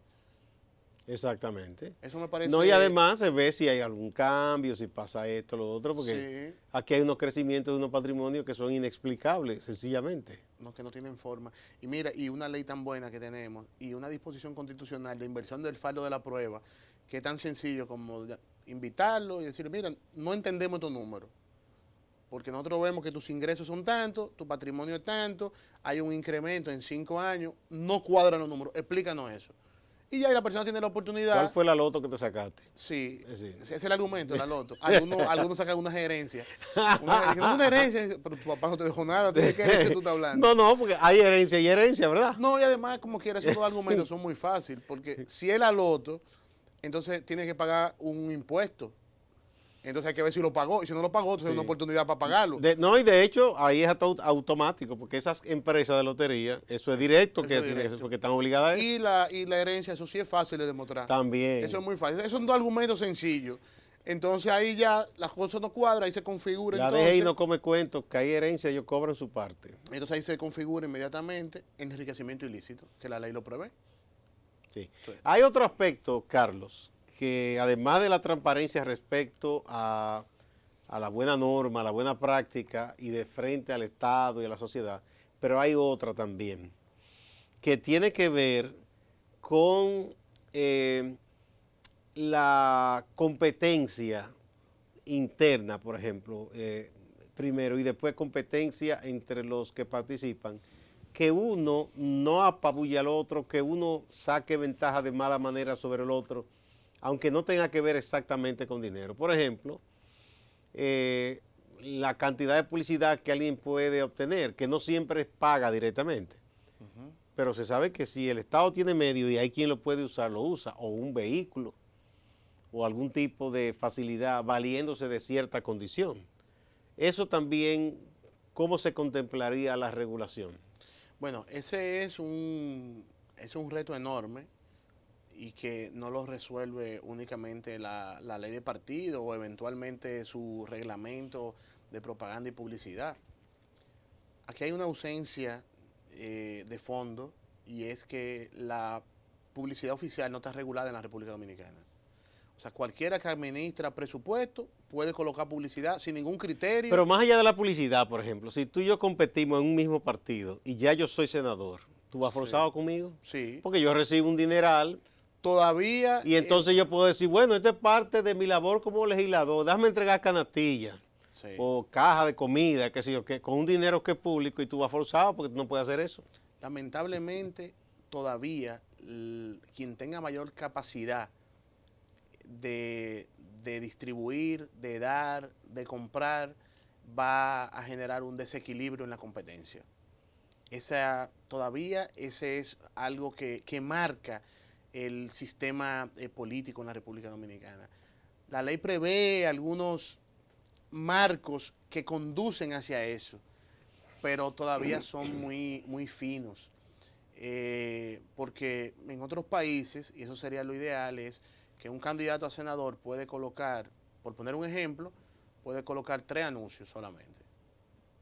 Exactamente. Eso me parece... No, y además se ve si hay algún cambio, si pasa esto, lo otro, porque Sí, aquí hay unos crecimientos de unos patrimonios que son inexplicables, sencillamente. no, que no tienen forma. Y mira, y una ley tan buena que tenemos, y una disposición constitucional de inversión del faldo de la prueba, que es tan sencillo como invitarlo y decirle, mira, no entendemos tu número, porque nosotros vemos que tus ingresos son tantos, tu patrimonio es tanto, hay un incremento en 5 años, no cuadran los números, explícanos eso. Y ya la persona tiene la ¿Cuál oportunidad. fue la loto que te sacaste? Sí, Sí. ese es el argumento, la loto. Algunos sacan una gerencia. Una herencia, pero tu papá no te dejó nada, ¿de qué herencia tú estás hablando? No, porque hay herencia y herencia, ¿verdad? No, y además, como quiera, esos dos argumentos son muy fáciles, porque si es la loto, entonces tienes que pagar un impuesto. Entonces hay que ver si lo pagó, y si no lo pagó, entonces hay una oportunidad para pagarlo. No, y de hecho, ahí es automático, porque esas empresas de lotería, eso es directo, Eso que es directo. porque están obligadas a eso. Y la herencia, eso sí es fácil de demostrar. También. Eso es muy fácil. Esos son dos argumentos sencillos. Entonces ahí ya las cosas no cuadran, ahí se configura Ya entonces. deje y no come cuentos, que hay herencia, ellos cobran su parte. Entonces ahí se configura inmediatamente enriquecimiento ilícito, que la ley lo prevé. Sí. Sí. Hay otro aspecto, Carlos, que además de la transparencia respecto a la buena norma, a la buena práctica y de frente al Estado y a la sociedad, pero hay otra también, que tiene que ver con la competencia interna, por ejemplo, primero, y después competencia entre los que participan, que uno no apabulle al otro, que uno saque ventaja de mala manera sobre el otro, aunque no tenga que ver exactamente con dinero. Por ejemplo, la cantidad de publicidad que alguien puede obtener, que no siempre es paga directamente. Pero se sabe que si el Estado tiene medio y hay quien lo puede usar, lo usa, o un vehículo, o algún tipo de facilidad valiéndose de cierta condición. Eso también, ¿cómo se contemplaría la regulación? Bueno, ese es un reto enorme y que no lo resuelve únicamente la ley de partido o eventualmente su reglamento de propaganda y publicidad. Aquí hay una ausencia de fondo y es que la publicidad oficial no está regulada en la República Dominicana. O sea, cualquiera que administra presupuesto puede colocar publicidad sin ningún criterio. Pero más allá de la publicidad, por ejemplo, si tú y yo competimos en un mismo partido y ya yo soy senador, ¿tú vas forzado conmigo? Sí. Porque yo recibo un dineral. Todavía... Y entonces yo puedo decir, bueno, esto es parte de mi labor como legislador, déjame entregar canastillas Sí. o caja de comida, qué sé yo, que con un dinero que es público y tú vas forzado porque tú no puedes hacer eso. Lamentablemente, todavía quien tenga mayor capacidad de distribuir, de dar, de comprar, va a generar un desequilibrio en la competencia. Todavía ese es algo que marca el sistema político en la República Dominicana. La ley prevé algunos marcos que conducen hacia eso, pero todavía son muy finos. Porque en otros países, y eso sería lo ideal, es que un candidato a senador puede colocar, por poner un ejemplo, puede colocar 3 anuncios solamente.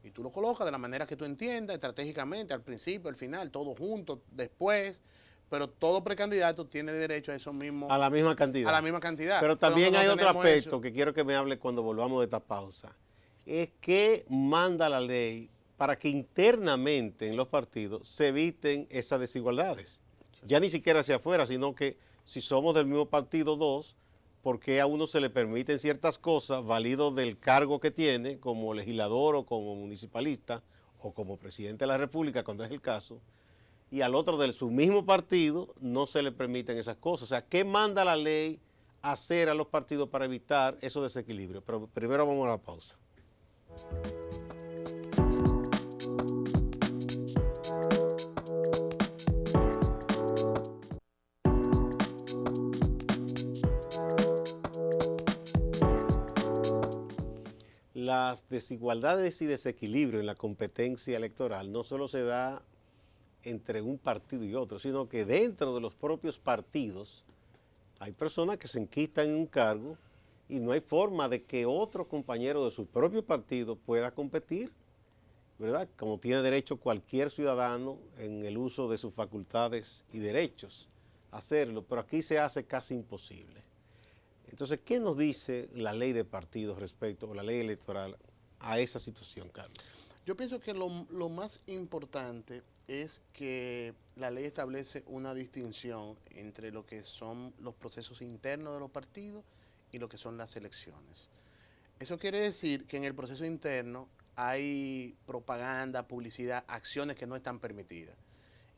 Y tú lo colocas de la manera que tú entiendas, estratégicamente, al principio, al final, todo junto, después, pero todo precandidato tiene derecho a eso mismo. A la misma cantidad. A la misma cantidad. Pero también no hay otro tenemos aspecto eso. que quiero que me hable cuando volvamos de esta pausa. Es que manda la ley para que internamente en los partidos se eviten esas desigualdades. Ya ni siquiera hacia afuera, sino que si somos del mismo partido dos, ¿por qué a uno se le permiten ciertas cosas válido del cargo que tiene como legislador o como municipalista o como presidente de la República, cuando es el caso, y al otro de su mismo partido no se le permiten esas cosas? O sea, ¿qué manda la ley hacer a los partidos para evitar esos desequilibrios? Pero primero vamos a la pausa. Las desigualdades y desequilibrio en la competencia electoral no solo se da entre un partido y otro, sino que dentro de los propios partidos hay personas que se enquistan en un cargo y no hay forma de que otro compañero de su propio partido pueda competir. ¿verdad? Como tiene derecho cualquier ciudadano en el uso de sus facultades y derechos hacerlo, pero aquí se hace casi imposible. Entonces, ¿qué nos dice la ley de partidos respecto, o la ley electoral, a esa situación, Carlos? Yo pienso que lo más importante es que la ley establece una distinción entre lo que son los procesos internos de los partidos y lo que son las elecciones. Eso quiere decir que en el proceso interno hay propaganda, publicidad, acciones que no están permitidas.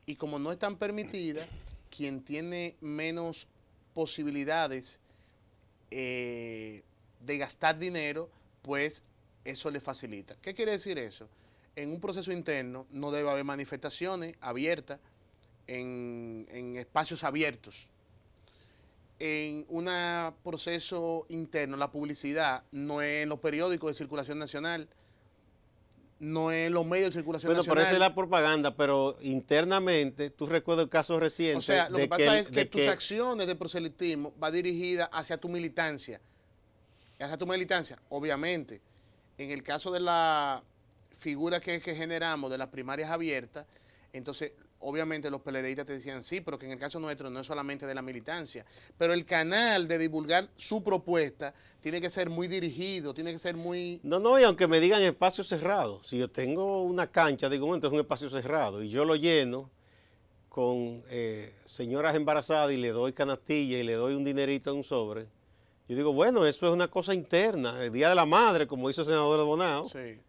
Y como no están permitidas, quien tiene menos posibilidades de gastar dinero, pues eso le facilita. ¿Qué quiere decir eso? En un proceso interno no debe haber manifestaciones abiertas en espacios abiertos. En un proceso interno, la publicidad no es en los periódicos de circulación nacional, no es en los medios de circulación nacional. Bueno, por eso es la propaganda, pero internamente, tú recuerdas el caso reciente. O sea, lo que pasa es que tus acciones de proselitismo va dirigida hacia tu militancia. Hacia tu militancia, obviamente. En el caso de la figura que generamos de las primarias abiertas, entonces obviamente los PLDistas te decían sí, pero que en el caso nuestro no es solamente de la militancia. Pero el canal de divulgar su propuesta tiene que ser muy dirigido, tiene que ser muy... No, y aunque me digan espacio cerrado, si yo tengo una cancha, digo, bueno, es un espacio cerrado, y yo lo lleno con señoras embarazadas y le doy canastilla y le doy un dinerito en un sobre, yo digo, bueno, eso es una cosa interna, el Día de la Madre, como hizo el senador de Bonao. Sí.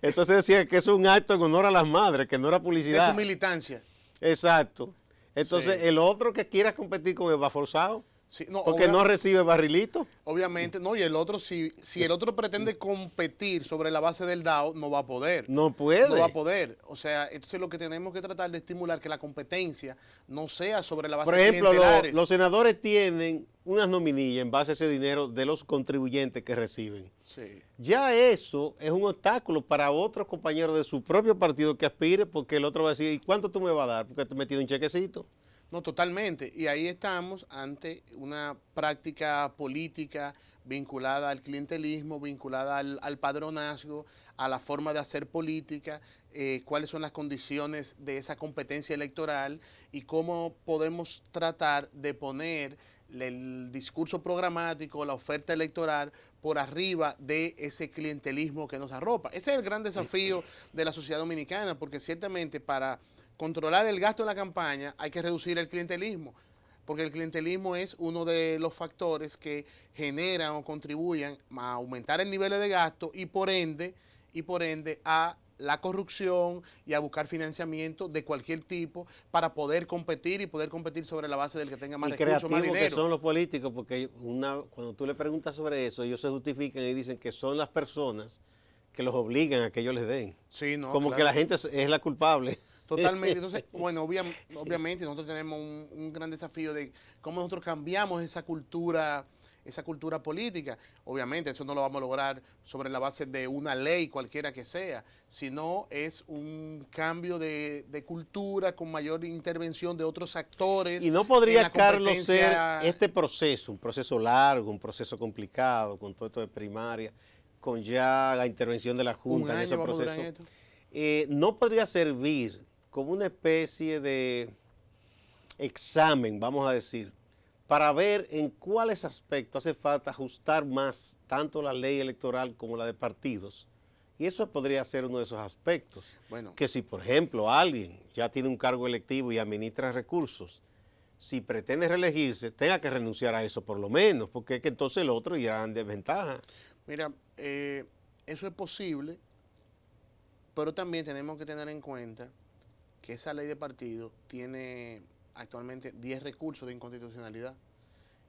Entonces decía que eso es un acto en honor a las madres, que no era publicidad. Es su militancia. Exacto. Entonces, sí, el otro que quiera competir con él va forzado. Sí, no, porque no recibe barrilito. Obviamente, no, y el otro, si el otro pretende competir sobre la base del DAO, no va a poder. No puede. No va a poder. O sea, entonces lo que tenemos que tratar de estimular que la competencia no sea sobre la base de clientelares. Por ejemplo, los senadores tienen unas nominillas en base a ese dinero de los contribuyentes que reciben. Sí. Ya eso es un obstáculo para otros compañeros de su propio partido que aspire, porque el otro va a decir, ¿y cuánto tú me vas a dar? Porque te he metido un chequecito. No, totalmente. Y ahí estamos ante una práctica política vinculada al clientelismo, vinculada al padronazgo, a la forma de hacer política, cuáles son las condiciones de esa competencia electoral y cómo podemos tratar de poner el discurso programático, la oferta electoral por arriba de ese clientelismo que nos arropa. Ese es el gran desafío de la sociedad dominicana, porque ciertamente para controlar el gasto en la campaña hay que reducir el clientelismo, porque el clientelismo es uno de los factores que generan o contribuyen a aumentar el nivel de gasto y por ende a la corrupción y a buscar financiamiento de cualquier tipo para poder competir y poder competir sobre la base del que tenga más recursos, más dinero. Que son los políticos, porque cuando tú le preguntas sobre eso, ellos se justifican y dicen que son las personas que los obligan a que ellos les den. Sí, no, como claro, que la gente es la culpable. Totalmente. Entonces, bueno, obviamente nosotros tenemos un gran desafío de cómo nosotros cambiamos esa cultura política. Obviamente eso no lo vamos a lograr sobre la base de una ley cualquiera que sea, sino es un cambio de cultura con mayor intervención de otros actores. Y no podría, Carlos, ser este proceso, un proceso largo, un proceso complicado, con todo esto de primaria, con ya la intervención de la Junta en ese proceso. No podría servir como una especie de examen, vamos a decir, para ver en cuáles aspectos hace falta ajustar más tanto la ley electoral como la de partidos. Y eso podría ser uno de esos aspectos. Bueno, que si, por ejemplo, alguien ya tiene un cargo electivo y administra recursos, si pretende reelegirse, tenga que renunciar a eso por lo menos, porque es que entonces el otro irá en desventaja. Mira, eso es posible, pero también tenemos que tener en cuenta que esa ley de partido tiene actualmente 10 recursos de inconstitucionalidad.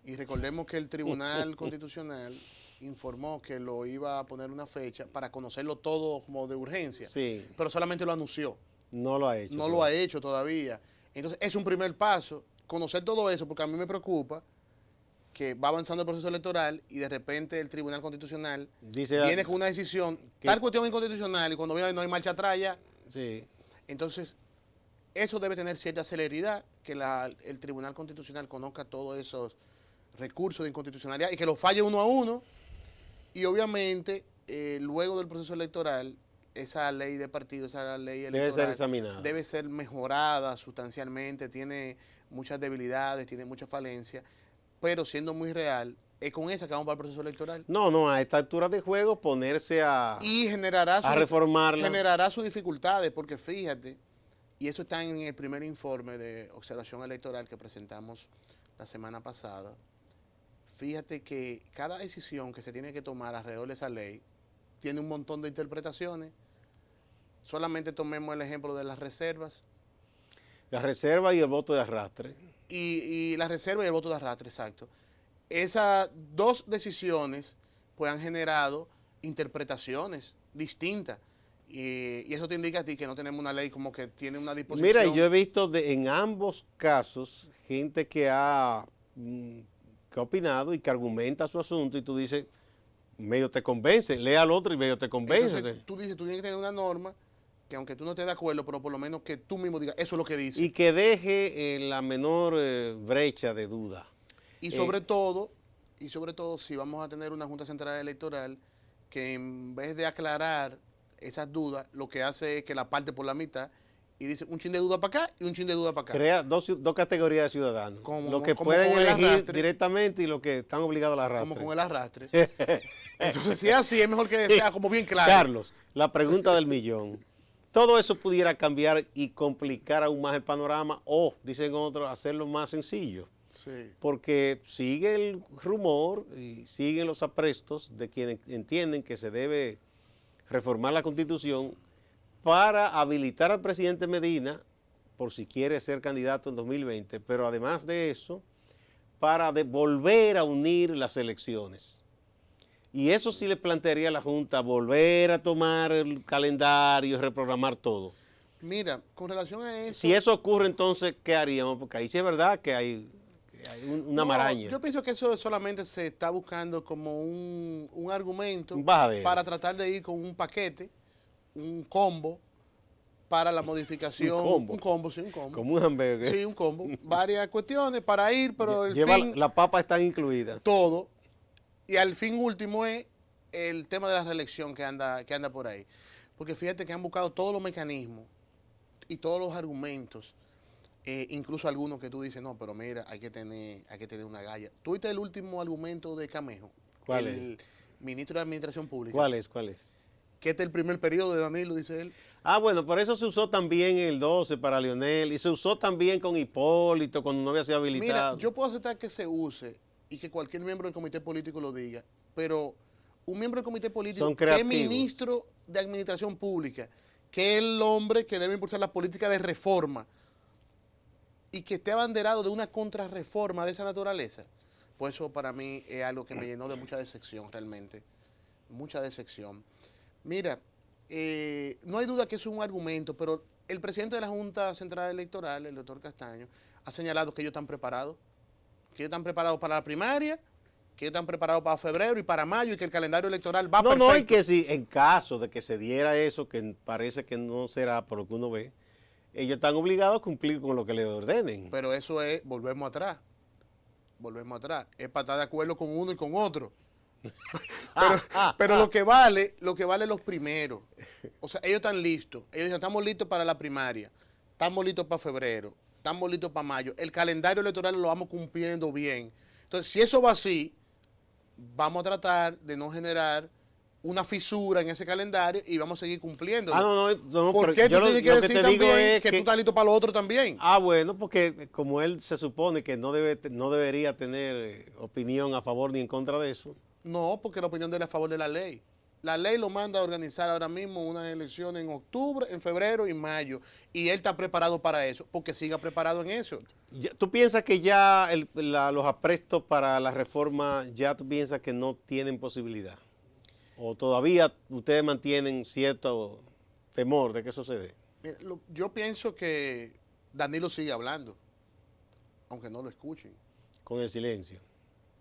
Y recordemos que el Tribunal Constitucional informó que lo iba a poner una fecha para conocerlo todo como de urgencia, sí, pero solamente lo anunció. No lo ha hecho. No lo ha hecho todavía. Entonces es un primer paso, conocer todo eso, porque a mí me preocupa que va avanzando el proceso electoral y de repente el Tribunal Constitucional viene con una decisión, tal cuestión inconstitucional, y cuando viene no hay marcha atrás ya. Sí. Entonces, eso debe tener cierta celeridad, que el Tribunal Constitucional conozca todos esos recursos de inconstitucionalidad y que lo falle uno a uno y obviamente luego del proceso electoral, esa ley de partido, esa ley electoral Debe ser examinada. debe ser mejorada sustancialmente, tiene muchas debilidades, tiene muchas falencias, pero siendo muy real, es con esa que vamos para el proceso electoral. No, a esta altura de juego ponerse Y a reformarla. generará sus dificultades, porque fíjate, y eso está en el primer informe de observación electoral que presentamos la semana pasada, fíjate que cada decisión que se tiene que tomar alrededor de esa ley tiene un montón de interpretaciones. Solamente tomemos el ejemplo de las reservas. La reserva y el voto de arrastre. Y la reserva y el voto de arrastre, exacto. Esas dos decisiones pues han generado interpretaciones distintas. Y eso te indica a ti que no tenemos una ley como que tiene una disposición. Mira, yo he visto en ambos casos gente que ha opinado y que argumenta su asunto y tú dices, medio te convence, lea al otro y medio te convence. Entonces, tú dices, tú tienes que tener una norma que aunque tú no estés de acuerdo, pero por lo menos que tú mismo digas, eso es lo que dice. Y que deje la menor brecha de duda. Y sobre todo, si vamos a tener una Junta Central Electoral que en vez de aclarar esas dudas, lo que hace es que la parte por la mitad y dice un chin de duda para acá y un chin de duda para acá. Crea dos categorías de ciudadanos. Los que como pueden con el elegir arrastre. Directamente y los que están obligados al arrastre. Como con el arrastre. Entonces, si es así, es mejor que sea como bien claro. Carlos, la pregunta del millón. Todo eso pudiera cambiar y complicar aún más el panorama o, dicen otros, hacerlo más sencillo. Sí. Porque sigue el rumor y siguen los aprestos de quienes entienden que se debe reformar la Constitución para habilitar al presidente Medina, por si quiere ser candidato en 2020, pero además de eso, para volver a unir las elecciones. Y eso sí le plantearía a la Junta, volver a tomar el calendario, reprogramar todo. Mira, con relación a eso... Si eso ocurre, entonces, ¿qué haríamos? Porque ahí sí es verdad que hay una maraña. Yo pienso que eso solamente se está buscando como un argumento Bajadero. para tratar de ir con un paquete, un combo, para la modificación. Un combo, sí, un combo. Como un hamburger. Sí, un combo. Varias cuestiones para ir, pero el fin... La papa está incluida. Todo. Y al fin último es el tema de la reelección que anda por ahí. Porque fíjate que han buscado todos los mecanismos y todos los argumentos, incluso algunos que tú dices, no, pero mira, hay que tener una galla. ¿Tú viste el último argumento de Camejo? ¿Cuál el ministro de Administración Pública. ¿Cuál es? Que este es el primer periodo de Danilo, dice él. Ah, bueno, por eso se usó también el 12 para Leonel y se usó también con Hipólito cuando no había sido habilitado. Mira, yo puedo aceptar que se use y que cualquier miembro del comité político lo diga, pero un miembro del comité político que es ministro de Administración Pública, que es el hombre que debe impulsar la política de reforma y que esté abanderado de una contrarreforma de esa naturaleza, pues eso para mí es algo que me llenó de mucha decepción realmente, mucha decepción. Mira, no hay duda que es un argumento, pero el presidente de la Junta Central Electoral, el doctor Castaño, ha señalado que ellos están preparados, para la primaria, que ellos están preparados para febrero y para mayo y que el calendario electoral va perfecto. No, y que si en caso de que se diera eso, que parece que no será por lo que uno ve, ellos están obligados a cumplir con lo que les ordenen. Pero eso es, volvemos atrás, es para estar de acuerdo con uno y con otro. pero lo que vale los primeros. O sea, ellos están listos. Ellos dicen, estamos listos para la primaria, estamos listos para febrero, estamos listos para mayo. El calendario electoral lo vamos cumpliendo bien. Entonces, si eso va así, vamos a tratar de no generar una fisura en ese calendario y vamos a seguir cumpliendo. No, ¿Por qué tú tienes que decir también que tú estás listo para lo otro también? Bueno, porque como él se supone que no debería tener opinión a favor ni en contra de eso. No, porque la opinión de él es a favor de la ley. La ley lo manda a organizar ahora mismo unas elecciones en octubre, en febrero y mayo. Y él está preparado para eso, porque siga preparado en eso. ¿Tú piensas que ya los aprestos para la reforma, ya tú piensas que no tienen posibilidad? ¿O todavía ustedes mantienen cierto temor de que eso se dé? Yo pienso que Danilo sigue hablando, aunque no lo escuchen. Con el silencio.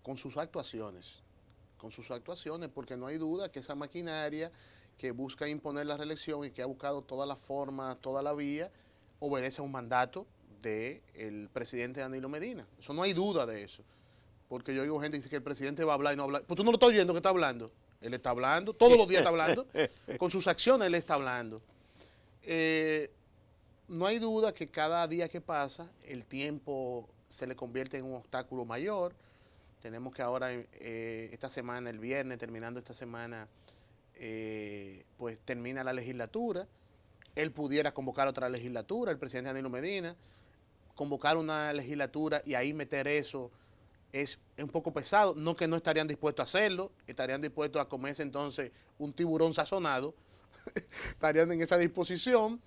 Con sus actuaciones, porque no hay duda que esa maquinaria que busca imponer la reelección y que ha buscado todas las formas, toda la vía, obedece a un mandato del presidente Danilo Medina. Eso no hay duda de eso. Porque yo oigo gente que dice que el presidente va a hablar y no habla. Pues tú no lo estás oyendo que está hablando. Él está hablando, todos los días está hablando, con sus acciones él está hablando. No hay duda que cada día que pasa, el tiempo se le convierte en un obstáculo mayor. Tenemos que ahora, esta semana, el viernes, terminando esta semana, pues termina la legislatura. Él pudiera convocar otra legislatura, el presidente Danilo Medina, convocar una legislatura y ahí meter eso es un poco pesado. No que no estarían dispuestos a hacerlo, estarían dispuestos a comerse entonces un tiburón sazonado, estarían en esa disposición,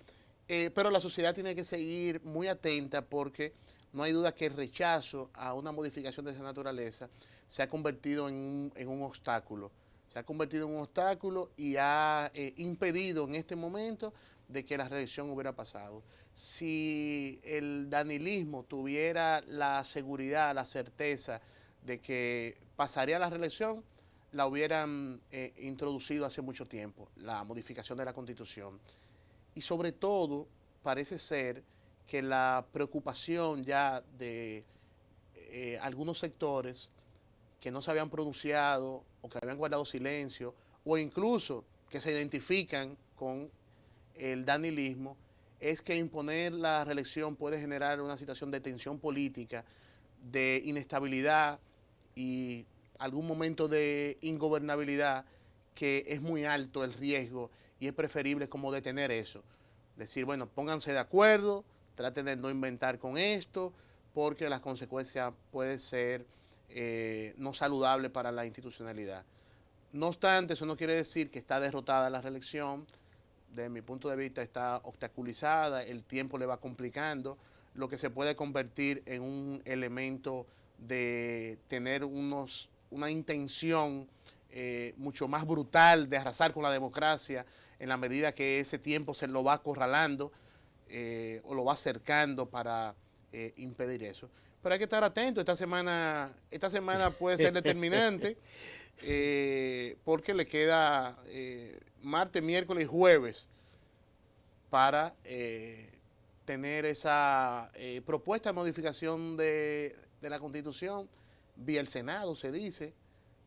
pero la sociedad tiene que seguir muy atenta porque no hay duda que el rechazo a una modificación de esa naturaleza se ha convertido en un obstáculo. Se ha convertido en un obstáculo y ha impedido en este momento de que la reelección hubiera pasado. Si el danilismo tuviera la seguridad, la certeza de que pasaría la reelección, la hubieran introducido hace mucho tiempo, la modificación de la Constitución. Y sobre todo, parece ser que la preocupación ya de algunos sectores que no se habían pronunciado o que habían guardado silencio o incluso que se identifican con el danilismo, es que imponer la reelección puede generar una situación de tensión política, de inestabilidad y algún momento de ingobernabilidad que es muy alto el riesgo y es preferible como detener eso. Decir, bueno, pónganse de acuerdo, traten de no inventar con esto, porque las consecuencias pueden ser no saludables para la institucionalidad. No obstante, eso no quiere decir que está derrotada la reelección. Desde mi punto de vista está obstaculizada, el tiempo le va complicando, lo que se puede convertir en un elemento de tener una intención mucho más brutal de arrasar con la democracia en la medida que ese tiempo se lo va acorralando o lo va acercando para impedir eso. Pero hay que estar atento, esta semana puede ser determinante porque le queda martes, miércoles y jueves para tener esa propuesta de modificación de la Constitución vía el Senado, se dice,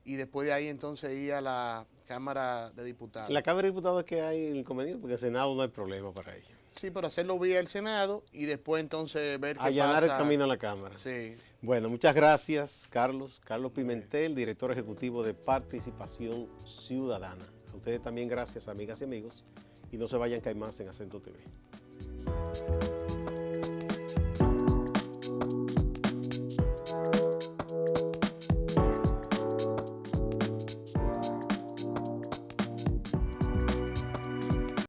y después de ahí entonces ir a la Cámara de Diputados. La Cámara de Diputados es que hay inconveniente, porque el Senado no hay problema para ello. Sí, pero hacerlo vía el Senado y después entonces ver qué pasa. Allanar el camino a la Cámara. Sí. Bueno, muchas gracias, Carlos. Carlos Pimentel, director ejecutivo de Participación Ciudadana. A ustedes también gracias, amigas y amigos. Y no se vayan, que hay más en Acento TV.